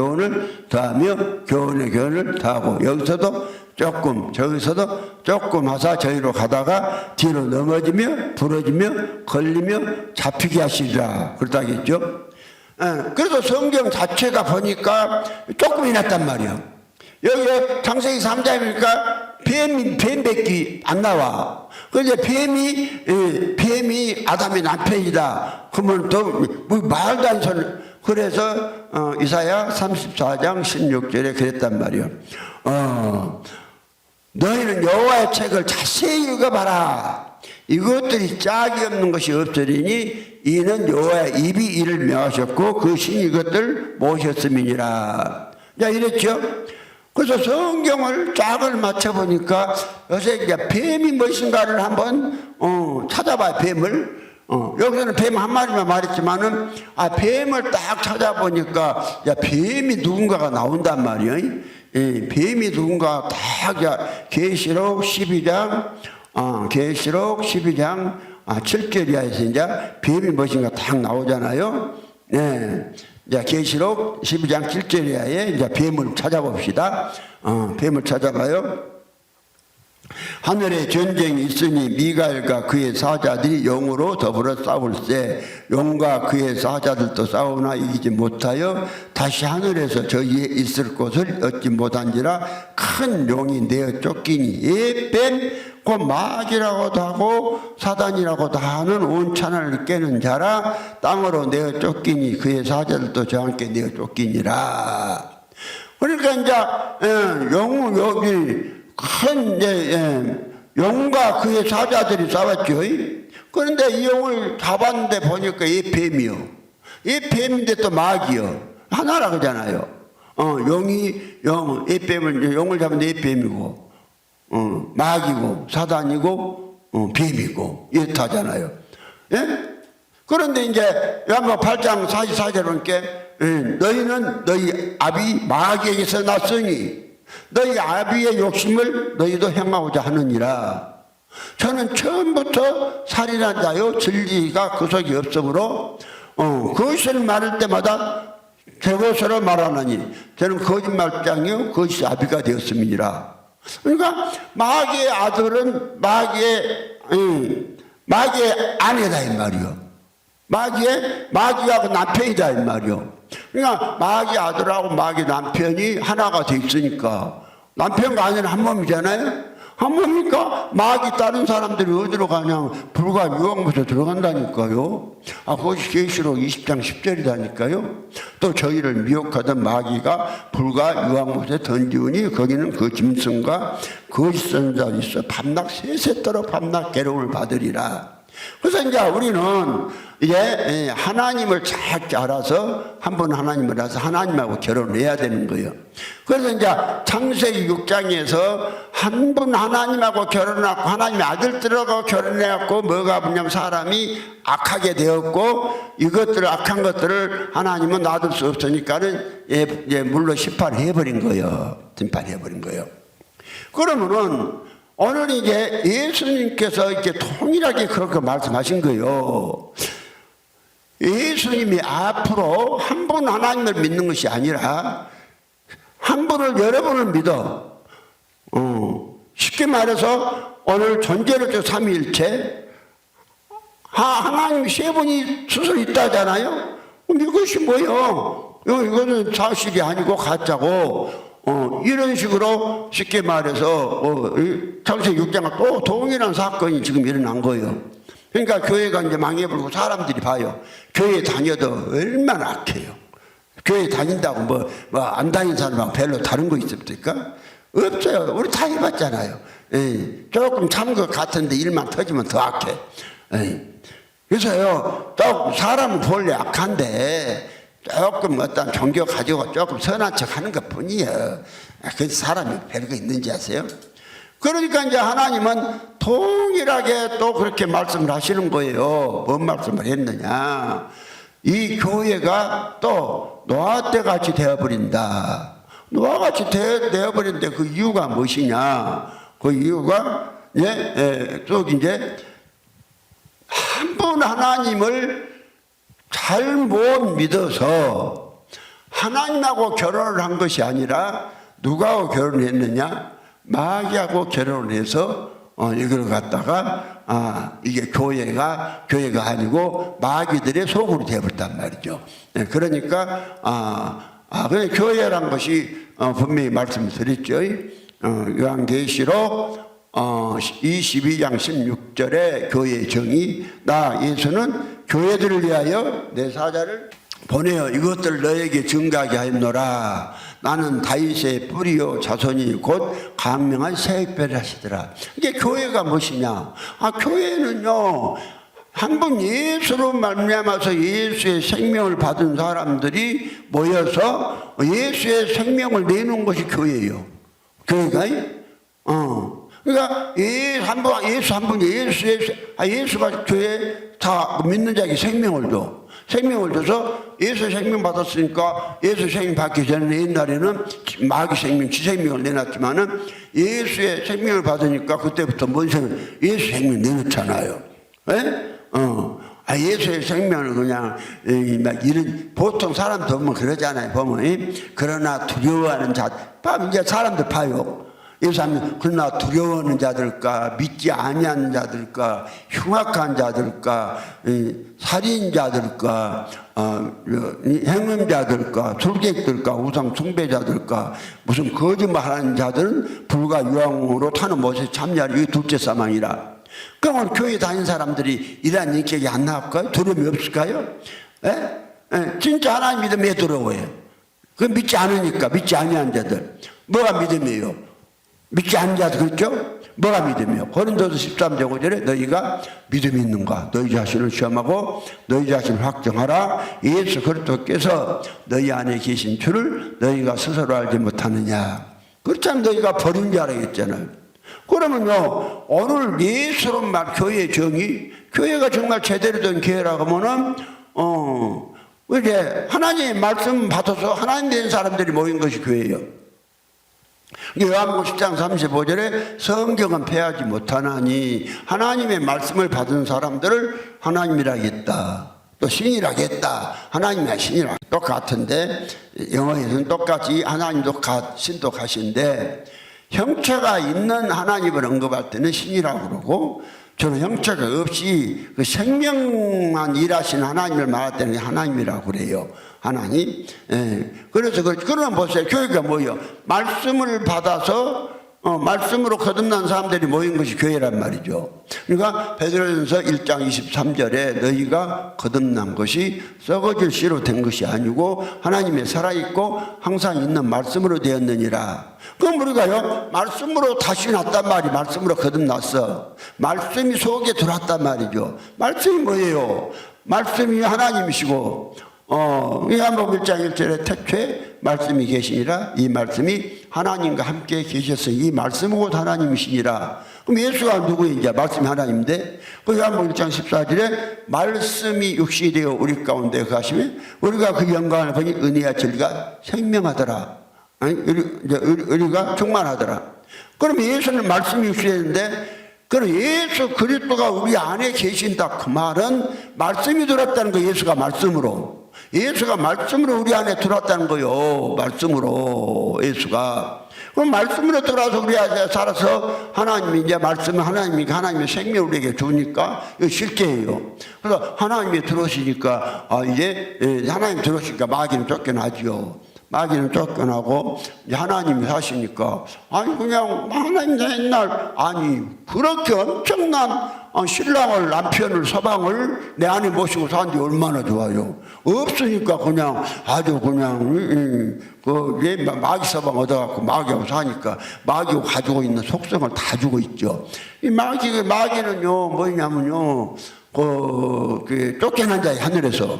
더하며 교훈을 더하고 여기서도 조금 저기서도 조금 하사 저희로 가다가 뒤로 넘어지며 부러지며 걸리며 잡히게 하시리라 그렇다겠죠. 그래서 성경 자체가 보니까 조금 이났단 말이에요. 여기 창세기 3장이니까 뱀밖에 안 나와. 그런데 뱀이 아담의 남편이다. 그러면 또 말도 안 소리. 그래서 이사야 34장 16절에 그랬단 말이에요. 너희는 여호와의 책을 자세히 읽어봐라. 이것들이 짝이 없는 것이 없으리니 이는 여호와의 입이 이를 명하셨고 그 신이 이것들 모셨음이니라. 자 이랬죠. 그래서 성경을 짝을 맞춰보니까 요새 이제 뱀이 무엇인가를 한번 찾아봐요. 뱀을 여기서는 뱀 한 마리만 말했지만은 뱀을 딱 찾아보니까 야 뱀이 누군가가 나온단 말이에요. 뱀이 누군가 딱 계시록 12장 7절이야에서 이제 뱀이 무엇인가 딱 나오잖아요. 네. 자, 계시록 12장 7절에 이제 뱀을 찾아봅시다. 뱀을 찾아봐요. 하늘에 전쟁이 있으니 미가엘과 그의 사자들이 영으로 더불어 싸울세 용과 그의 사자들도 싸우나 이기지 못하여 다시 하늘에서 저 위에 있을 곳을 얻지 못한지라 큰 용이 내어 쫓기니 예뱀 곧 마귀라고도 하고 사단이라고도 하는 온 천하를 깨는 자라 땅으로 내어 쫓기니 그의 사자들도 저와 함께 내어 쫓기니라. 그러니까 이제 여기 큰 용과 그의 사자들이 싸웠죠. 그런데 이 용을 잡았는데 보니까 이 뱀이요. 이 뱀인데 또 마귀요. 하나라 그러잖아요. 이 뱀을 용을 잡는데 이 뱀이고, 마귀고 사단이고 뱀이고 이렇다 하잖아요. 예? 그런데 이제 야마 8장 44절에 너희는 너희 아비 마귀에게서 났으니 너희 아비의 욕심을 너희도 행하고자 하느니라. 저는 처음부터 살인한 자요 진리가 그 속에 없으므로 그것을 말할 때마다 제 것으로 말하나니 저는 거짓말장이요 그것이 아비가 되었음이니라. 그러니까 마귀의 아들은 마귀의 아내다 이 말이요. 마귀하고 남편이다 이 말이요. 그러니까 마귀 아들하고 마귀 남편이 하나가 돼 있으니까 남편과 아내는 한 몸이잖아요. 한 몸이니까 마귀 다른 사람들이 어디로 가냐 불과 유황못에 들어간다니까요. 그것이 계시록 20장 10절이다니까요. 또 저희를 미혹하던 마귀가 불과 유황못에 던지우니 거기는 그 짐승과 거짓 선자가 있어 밤낮 세세토록 밤낮 괴로움을 받으리라. 그래서 이제 우리는 이제 하나님을 잘 알아서 한 번 하나님을 알아서 하나님하고 결혼을 해야 되는 거예요. 그래서 이제 창세기 6장에서 한 분 하나님하고 결혼하고 하나님의 아들들하고 결혼해갖고 뭐가 뭐냐면 사람이 악하게 되었고 이것들을 악한 것들을 하나님은 놔둘 수 없으니까는 물로 심판해버린 거예요. 심판해버린 거예요. 그러면은 오늘 이제 예수님께서 이렇게 통일하게 그렇게 말씀하신 거예요. 예수님이 앞으로 한 분 하나님을 믿는 것이 아니라 한 분을 여러 분을 믿어. 쉽게 말해서 오늘 존재로서 삼위일체 하나님 세 분이 스스로 있다잖아요. 이것이 뭐예요? 이거는 사실이 아니고 가짜고 이런 식으로 쉽게 말해서 창세기 6장과 또 동일한 사건이 지금 일어난 거예요. 그러니까 교회가 이제 망해버리고 사람들이 봐요. 교회 다녀도 얼마나 악해요. 교회 다닌다고 뭐 안 다닌 사람하고 별로 다른 거 있습니까? 없어요. 우리 다 해봤잖아요. 조금 참은 것 같은데 일만 터지면 더 악해. 그래서요, 또 사람은 본래 악한데 조금 어떤 종교 가지고 조금 선한 척 하는 것 뿐이에요. 그 사람이 별거 있는지 아세요? 그러니까 이제 하나님은 통일하게 또 그렇게 말씀을 하시는 거예요. 뭔 말씀을 했느냐. 이 교회가 또 노아때 같이 되어버린다. 노아같이 되어버린데 그 이유가 무엇이냐. 그 이유가, 쭉 이제 한 분 하나님을 잘 못 믿어서 하나님하고 결혼을 한 것이 아니라 누가하고 결혼했느냐? 마귀하고 결혼을 해서 이걸 갖다가 이게 교회가 아니고 마귀들의 속으로 되어버렸단 말이죠. 그러니까 그냥 교회란 것이 분명히 말씀드렸죠. 요한계시록 22장 16절에 교회의 정의 나 예수는 교회들을 위하여 내 사자를 보내어 이것들 너에게 증거하게 하였노라. 나는 다윗의 뿌리요 자손이 곧 강명한 새벽별을 하시더라. 이게 교회가 무엇이냐. 교회는요 한 분 예수로 말미암아서 예수의 생명을 받은 사람들이 모여서 예수의 생명을 내놓은 것이 교회예요. 교회가 그러니까 예수 한 분이 예수가 교회 다 믿는 자에게 생명을 줘. 생명을 줘서 예수 생명 받았으니까 예수 생명 받기 전에 옛날에는 마귀 생명, 지 생명을 내놨지만은 예수의 생명을 받으니까 그때부터 뭔 생명, 예수 생명 내놓잖아요. 예수의 생명을 그냥 막 이런 보통 사람들 보면 그러잖아요. 보면 그러나 두려워하는 자, 이제 사람들 봐요. 예수님 그러나 두려워하는 자들과 믿지 아니하는 자들과 흉악한 자들과 살인자들과 행음자들과 술객들과 우상 숭배자들과 무슨 거짓말하는 자들은 불과 유황으로 타는 못에 참여하는 이 둘째 사망이라. 그럼 오늘 교회 다니는 사람들이 이러한 인격이 안 나올까요? 두려움이 없을까요? 진짜 하나님 믿으면 왜 두려워해요? 그 믿지 않으니까. 믿지 아니하는 자들 뭐가 믿음이에요? 믿지 않는 자들 그렇죠? 뭐가 믿음이요? 고린도서 13장 5절에 너희가 믿음이 있는가? 너희 자신을 시험하고 너희 자신을 확정하라. 예수 그리스도께서 너희 안에 계신 줄을 너희가 스스로 알지 못하느냐. 그렇다면 너희가 버린 줄 알겠잖아요. 그러면요 오늘 예수로만 교회의 정의, 교회가 정말 제대로 된 교회라고 하면은 이제 하나님의 말씀 받아서 하나님 된 사람들이 모인 것이 교회예요. 요한복음 10장 35절에 성경은 패하지 못하나니 하나님의 말씀을 받은 사람들을 하나님이라겠다. 또 신이라겠다. 하나님이야 신이라. 똑같은데 영어에서는 똑같이 하나님도 신도 가신데 형체가 있는 하나님을 언급할 때는 신이라고 그러고 저는 형체가 없이 그 생명만 일하신 하나님을 말할 때는 하나님이라고 그래요. 하나님. 그래서 그러면 보세요. 교회가 뭐예요? 말씀을 받아서 말씀으로 거듭난 사람들이 모인 것이 교회란 말이죠. 그러니까 베드로전서 1장 23절에 너희가 거듭난 것이 썩어질 씨로 된 것이 아니고 하나님의 살아있고 항상 있는 말씀으로 되었느니라. 그럼 우리가요 말씀으로 다시 났단 말이 말씀으로 거듭났어. 말씀이 속에 들어왔단 말이죠. 말씀이 뭐예요? 말씀이 하나님이시고 요한복음 1장 1절에 태초에 말씀이 계시니라. 이 말씀이 하나님과 함께 계셨으니 이 말씀은 곧 하나님이시니라. 그럼 예수가 누구인지 말씀이 하나님인데 그 요한복음 1장 14절에 말씀이 육신이 되어 우리 가운데 가시면 우리가 그 영광을 보니 은혜와 진리가 생명하더라. 아니 우리가 충만하더라. 그럼 예수는 말씀이 육신이 되는데 그럼 예수 그리스도가 우리 안에 계신다. 그 말은 말씀이 들었다는 거. 예수가 말씀으로 우리 안에 들어왔다는 거요. 말씀으로 예수가. 그럼 말씀으로 들어와서 우리 안에 살아서 하나님이 이제 말씀은 하나님이니까 하나님의 생명을 우리에게 주니까 이거 실제예요. 그래서 하나님이 들어오시니까 이제 하나님 들어오시니까 마귀는 쫓겨나지요. 마귀는 쫓겨나고 하나님이 사시니까 아니 그냥 하나님 옛날 아니 그렇게 엄청난 신랑을 남편을 서방을 내 안에 모시고 사는데 얼마나 좋아요. 없으니까 그냥 아주 그냥 마귀 서방 얻어갖고 마귀하고 사니까 마귀가 가지고 있는 속성을 다 주고 있죠. 이 마귀는요 뭐냐면요 그 쫓겨난 자의 하늘에서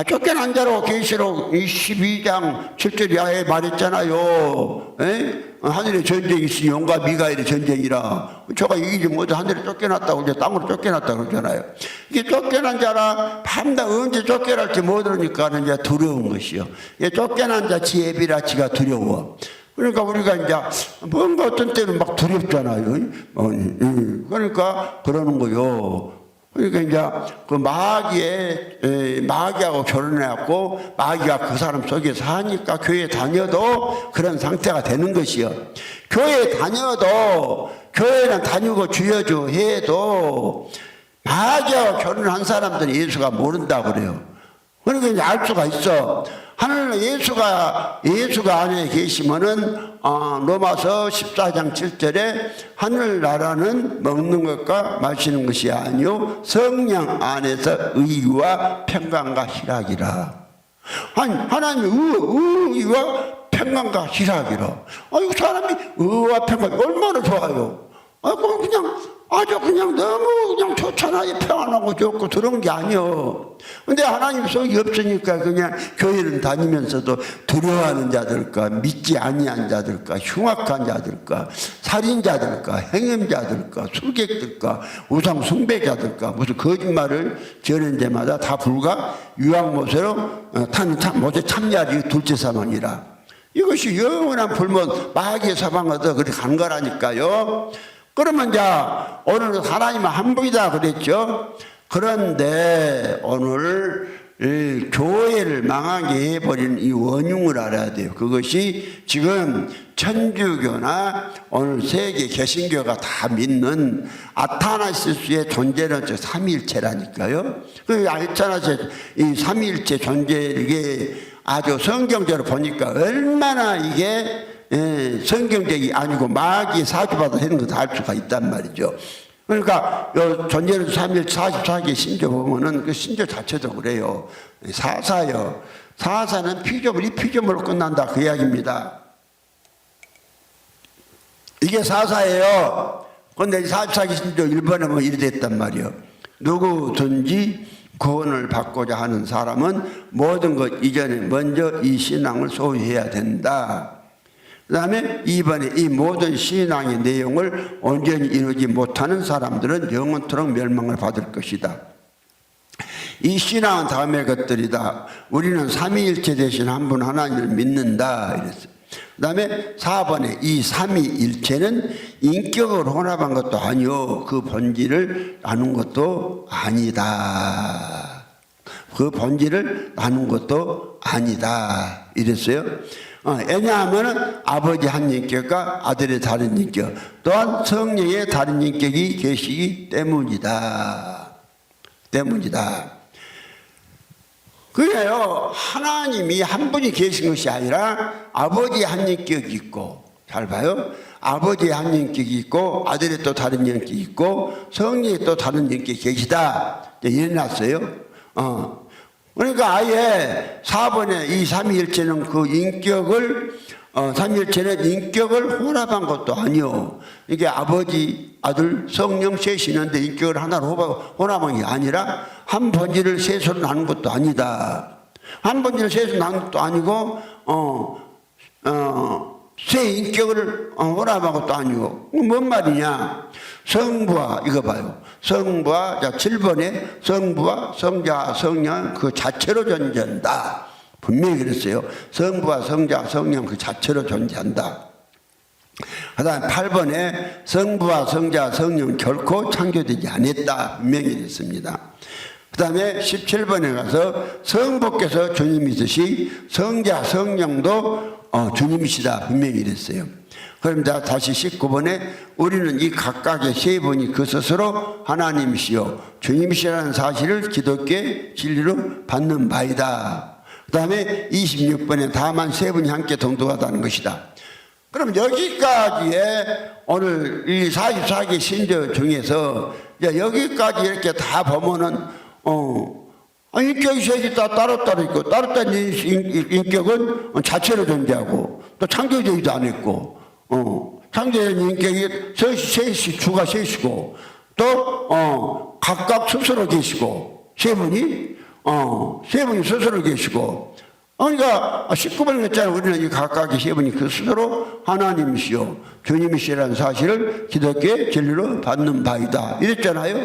쫓겨난 자로 계시록 12장 7절 이하에 말했잖아요. 하늘에 전쟁이 있으니 용과 미가엘의 전쟁이라. 저가 이기지 못해 하늘에 쫓겨났다고 이제 땅으로 쫓겨났다고 그러잖아요. 이게 쫓겨난 자라 밤낮 언제 쫓겨날지 모르니까는 이제 두려운 것이요. 쫓겨난 자 지혜비라치가 두려워. 그러니까 우리가 이제 뭔가 어떤 때는 막 두렵잖아요. 그러니까 그러는 거요. 그러니까 이제 그 마귀하고 결혼해갖고 마귀가 그 사람 속에 사니까 교회 다녀도 그런 상태가 되는 것이요. 교회 다녀도 교회는 다니고 주여주 해도 마귀하고 결혼한 사람들은 예수가 모른다고 그래요. 그러니까 이제 알 수가 있어. 하늘에 예수가 안에 계시면은 로마서 14장 7절에 하늘나라는 먹는 것과 마시는 것이 아니요 성령 안에서 의와 평강과 희락이라. 아니 하나님의 의와 평강과 희락이라. 이 사람이 의와 평강 얼마나 좋아요. 그냥 아주 그냥 너무 그냥 좋잖아요. 평안하고 좋고 그런 게 아니요. 근데 하나님 속이 없으니까 그냥 교회를 다니면서도 두려워하는 자들과 믿지 아니한 자들과 흉악한 자들과 살인자들과 행음자들과 술객들과 우상 숭배자들과 무슨 거짓말을 저는 데마다 다 불과 유황못으로 못에 참여하지 둘째 사망이라. 이것이 영원한 불못 마귀의 사방 얻어 그렇게 간 거라니까요. 그러면 이제 오늘은 하나님은 한 분이다 그랬죠. 그런데 오늘 교회를 망하게 해버리는 이 원흉을 알아야 돼요. 그것이 지금 천주교나 오늘 세계 개신교가 다 믿는 아타나시스의 존재는 삼위일체라니까요. 그 아타나시스 이 삼위일체 존재 이게 아주 성경적으로 보니까 얼마나 이게 성경적이 아니고 마귀 사주받아 하는 것도 알 수가 있단 말이죠. 그러니까 존재는 3일 44개 신조 보면은 그 신조 자체도 그래요. 사사요. 사사는 피조물, 이 피조물로 끝난다 그 이야기입니다. 이게 사사예요. 그런데 44개 신조 1번에 뭐 이래 됐단 말이에요. 누구든지 구원을 받고자 하는 사람은 모든 것 이전에 먼저 이 신앙을 소유해야 된다. 그 다음에 2번에 이 모든 신앙의 내용을 온전히 이루지 못하는 사람들은 영원토록 멸망을 받을 것이다. 이 신앙은 다음의 것들이다. 우리는 삼위일체 대신 한 분 하나님을 믿는다. 이랬어요. 그 다음에 4번에 이 삼위일체는 인격을 혼합한 것도 아니요. 그 본질을 나눈 것도 아니다. 그 본질을 나눈 것도 아니다. 이랬어요. 왜냐하면 아버지 한 인격과 아들의 다른 인격 또한 성령의 다른 인격이 계시기 때문이다. 그래요. 하나님이 한 분이 계신 것이 아니라 아버지 한 인격이 있고, 잘 봐요. 아버지 한 인격이 있고 아들의 또 다른 인격이 있고 성령의 또 다른 인격이 계시다. 이래놨어요. 그러니까 아예 4번에 이 삼위일체는 그 인격을 삼위일체는 인격을 혼합한 것도 아니요. 이게 아버지, 아들, 성령 셋이 있는데 인격을 하나로 혼합한 게 아니라 한 본질을 셋으로 나눈 것도 아니다. 한 본질을 셋으로 나눈 것도 아니고 세 인격을 혼합한 것도 아니고 뭔 말이냐. 성부와 이거 봐요. 성부와 7번에 성부와 성자 성령 그 자체로 존재한다. 분명히 그랬어요. 성부와 성자 성령 그 자체로 존재한다. 그 다음 8번에 성부와 성자 성령 결코 창조되지 않았다. 분명히 그랬습니다. 그 다음에 17번에 가서 성부께서 주님이듯이 성자 성령도 주님이시다. 분명히 이랬어요. 그럼 다시 19번에 우리는 이 각각의 세 분이 그 스스로 하나님이시요 주님이시라는 사실을 기독교의 진리로 받는 바이다. 그 다음에 26번에 다만 세 분이 함께 동등하다는 것이다. 그럼 여기까지의 오늘 이 44개 신조 중에서 여기까지 이렇게 다 보면은 인격이 셋이 다 따로따로 있고 따로따로 인격은 자체로 존재하고 또 창조되지도 않았고 창조된 인격이 셋이 주가 셋이고 또 각각 스스로 계시고 세 분이 스스로 계시고 그러니까 19번에 했잖아요. 우리는 이 각각의 세 분이 그 스스로 하나님이시요 주님이시라는 사실을 기독교의 진리로 받는 바이다 이랬잖아요.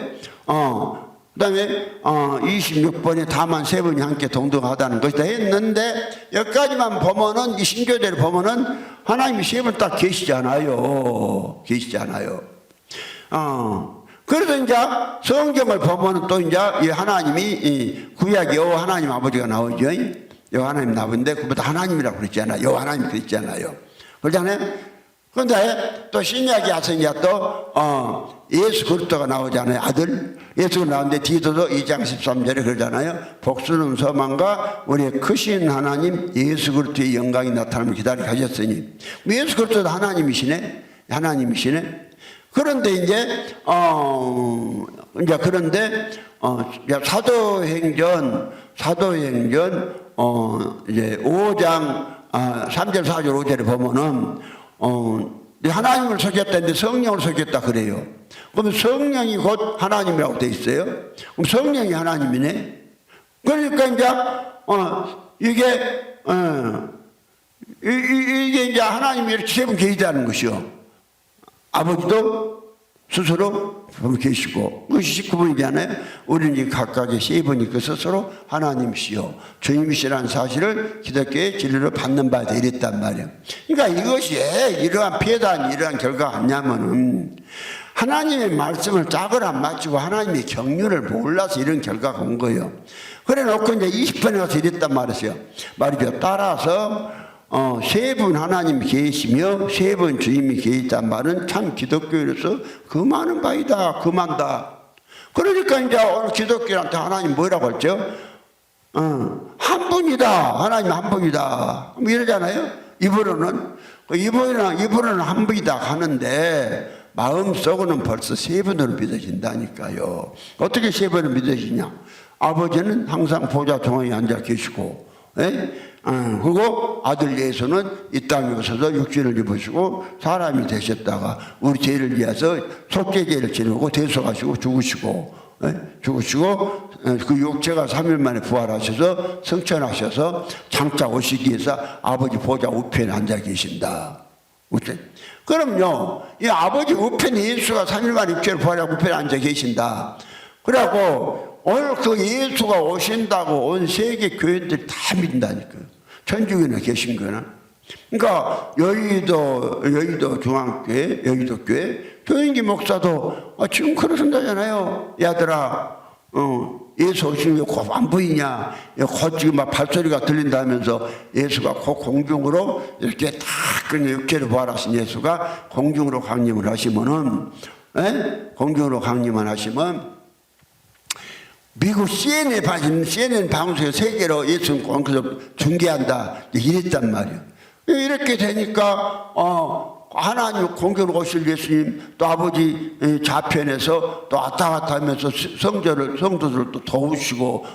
그 다음에 26번에 다만 세 분이 함께 동등하다는 것이다 했는데 여기까지만 보면은 이 신교대로 보면은 하나님이 세 분 딱 계시잖아요. 그래서 이제 성경을 보면은 또 이제 이 하나님이 이 구약 여호와 하나님 아버지가 나오죠. 여호와 하나님 아버지인데 그보다 하나님이라고 그랬잖아요. 여호와 하나님 그랬잖아요. 그러잖아요. 그런데 또 신약에 와서 이제 또 예수 그리스도가 나오잖아요. 아들 예수가 나오는데 디도서 2장 13절에 그러잖아요. 복수는 소망과 우리의 크신 하나님 예수 그리스도의 영광이 나타남을 기다리게 하셨으니 예수 그리스도도 하나님이시네. 그런데 이제 그런데 사도행전 이제 5장 3절 4절 5절에 보면은 하나님을 속였다는데 성령을 속였다 그래요. 그럼 성령이 곧 하나님이라고 돼 있어요. 그럼 성령이 하나님이네. 그러니까 이제 이게 이제 하나님이 이렇게 세 분 계시다는 것이요. 아버지도 스스로 계시고 그것이 19번이잖아요. 우리는 각각의 세 분이 그 스스로 하나님이시요 주님이시라는 사실을 기독교의 진리로 받는 바다 이랬단 말이에요. 그러니까 이것이 이러한 피해다니 이러한 결과가 아니냐면은 하나님의 말씀을 짝을 안 맞추고 하나님의 경륜을 몰라서 이런 결과가 온 거예요. 그래 놓고 이제 20번에 가서 이랬단 말이죠. 따라서 세 분 하나님이 계시며 세 분 주님이 계시단 말은 참 기독교인으로서 그 많은 바이다, 그만다. 그러니까 이제 오늘 기독교인한테 하나님 뭐라고 했죠? 한 분이다. 하나님 한 분이다. 뭐 이러잖아요. 입으로는 한 분이다 하는데 마음속으로는 벌써 세 분으로 믿어진다니까요. 어떻게 세 분으로 믿어지냐? 아버지는 항상 보좌 중앙에 앉아 계시고, 그리고 아들 예수는 이 땅에 오셔서 육신을 입으시고 사람이 되셨다가 우리 죄를 위해서 속죄제를 지내고 대속하시고 죽으시고 그 육체가 3일 만에 부활하셔서 성천하셔서 장차 오시기 위해서 아버지 보좌 우편에 앉아 계신다. 그럼요, 이 아버지 우편에 예수가 3일 만에 육체를 부활하고 우편에 앉아 계신다. 그래갖고 오늘 그 예수가 오신다고 온 세계 교인들이 다 믿는다니까요. 천주교에 계신 거는. 그러니까 여의도 중앙교회, 여의도 교회 조인기 목사도 지금 그러신다잖아요. 야들아, 예수 오시는 게 곧 안 보이냐? 곧 지금 막 발소리가 들린다면서 예수가 곧 공중으로 이렇게 다 그냥 육체를 부활하신 예수가 공중으로 강림을 하시면은, 공중으로 강림을 하시면 미국 CNN 방송에 세계로 예수 중계한다 이랬단 말이에요. 이렇게 되니까 하나님 공격으로 오실 예수님 또 아버지 좌편에서 또 왔다 갔다 하면서 성도들을 또 도우시고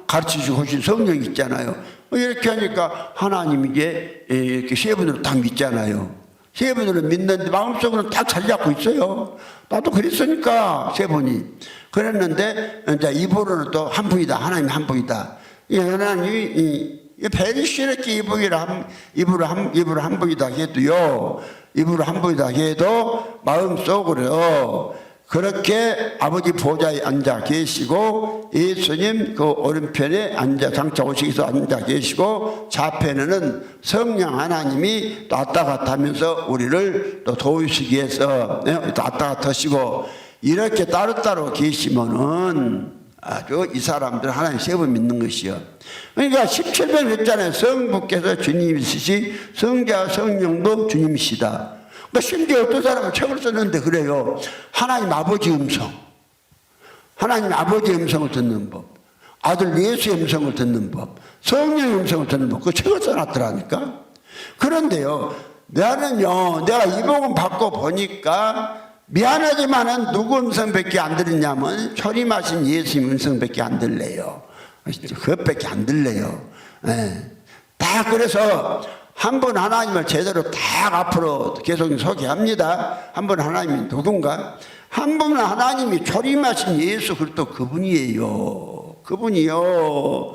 가르치시고 오신 성령이 있잖아요. 이렇게 하니까 하나님 이제 이렇게 세 분으로 다 믿잖아요. 세 분으로 믿는데 마음속으로는 다 자리 잡고 있어요. 나도 그랬으니까 세 분이. 그랬는데 이제 입으로는 또 한 분이다. 하나님 한 분이다. 하나님이 베리시럽게 입으로 한 분이다 해도요. 입으로 한 분이다 해도 마음속으로 그렇게 아버지 보좌에 앉아 계시고 예수님 그 오른편에 장차 오시기 위해서 앉아 계시고 좌편에는 성령 하나님이 또 왔다 갔다 하면서 우리를 또 도우시기 위해서 또 왔다 갔다 하시고 이렇게 따로따로 계시면은 아주 이 사람들 하나님 세 번 믿는 것이요. 그러니까 17번 했잖아요. 성부께서 주님이시시 성자 성령도 주님이시다. 그러니까 심지어 어떤 사람은 책을 썼는데 그래요. 하나님 아버지 음성, 하나님 아버지 음성을 듣는 법, 아들 예수의 음성을 듣는 법, 성령의 음성을 듣는 법, 그 책을 써놨더라니까. 그런데요, 나는요, 내가 이 복음 받고 보니까 미안하지만은 누구 음성밖에 안 들었냐면 초림하신 예수님 음성밖에 안 들려요. 그것밖에 안 들려요. 다 그래서 한 분 하나님을 제대로 딱 앞으로 계속 소개합니다. 한 분 하나님이 누군가? 한 분 하나님이 초림하신 예수 그리스도 그분이에요. 그분이요.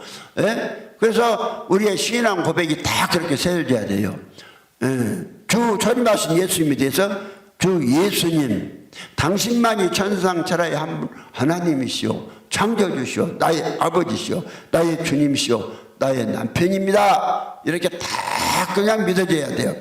그래서 우리의 신앙 고백이 다 그렇게 세워져야 돼요. 주 초림하신 예수님에 대해서 주 예수님, 당신만이 천상천하의 한 하나님이시오, 창조주시오, 나의 아버지시오, 나의 주님이시오, 나의 남편입니다. 이렇게 다 그냥 믿어져야 돼요.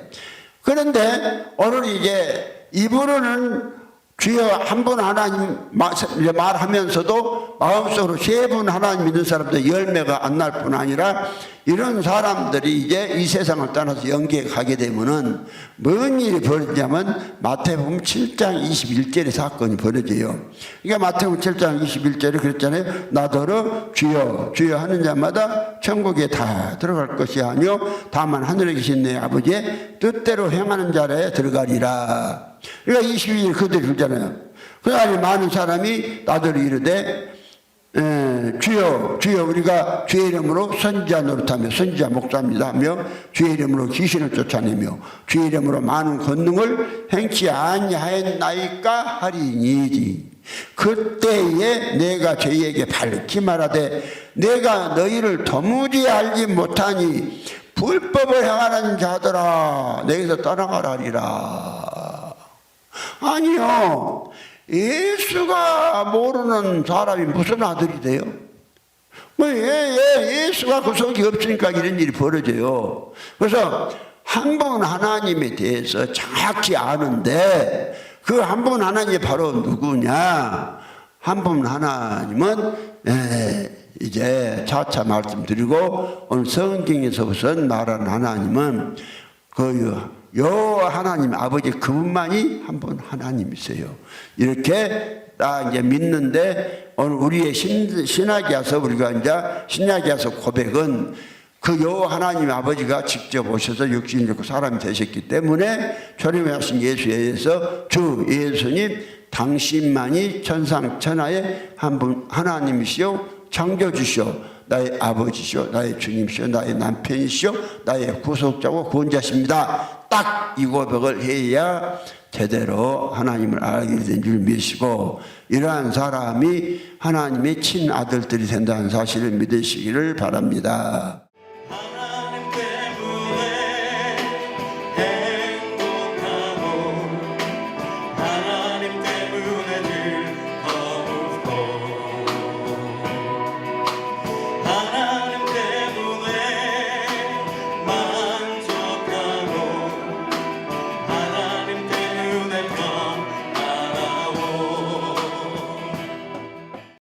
그런데 오늘 이제 입으로는 주여 한 분 하나님 말하면서도 마음속으로 세 분 하나님 믿는 사람들 열매가 안 날 뿐 아니라 이런 사람들이 이제 이 세상을 떠나서 영계에 가게 되면은 뭔 일이 벌어지냐면 마태복음 7장 21절의 사건이 벌어져요. 그러니까 마태복음 7장 21절에 그랬잖아요. 나더러 주여 주여 하는 자마다 천국에 다 들어갈 것이 아니요 다만 하늘에 계신 내 아버지의 뜻대로 행하는 자라에 들어가리라. 그러니까 22절 그대로 그러잖아요. 그러니 많은 사람이 나더러 이르되 주여 주여 우리가 주의 이름으로 선지자 노릇하며 선지자 목사입니다 하며 주의 이름으로 귀신을 쫓아내며 주의 이름으로 많은 권능을 행치 아니하였나이까 하리니이지. 그때에 내가 저희에게 밝히 말하되 내가 너희를 도무지 알지 못하니 불법을 행하는 자들아 내게서 떠나가라 하리라. 아니요, 예수가 모르는 사람이 무슨 아들이 돼요? 예수가 그 속이 없으니까 이런 일이 벌어져요. 그래서 한 분 하나님에 대해서 정확히 아는데 그 한 분 하나님이 바로 누구냐? 한 분 하나님은 이제 차차 말씀드리고 오늘 성경에서 우선 말하는 하나님은 그 여호와 하나님 아버지 그분만이 한 분 하나님이세요. 이렇게 딱 이제 믿는데 오늘 우리의 신학이어서 우리가 이제 신약이어서 고백은 그 여호와 하나님 아버지가 직접 오셔서 육신을 입고 사람이 되셨기 때문에 초림하신 예수에 의해서 주 예수님 당신만이 천상천하의 한 분 하나님이시요 창조주시오 나의 아버지시오 나의 주님이시오 나의 남편이시오 나의 구속자고 구원자십니다. 딱 이 고백을 해야 제대로 하나님을 알게 된 줄 믿으시고 이러한 사람이 하나님의 친아들들이 된다는 사실을 믿으시기를 바랍니다.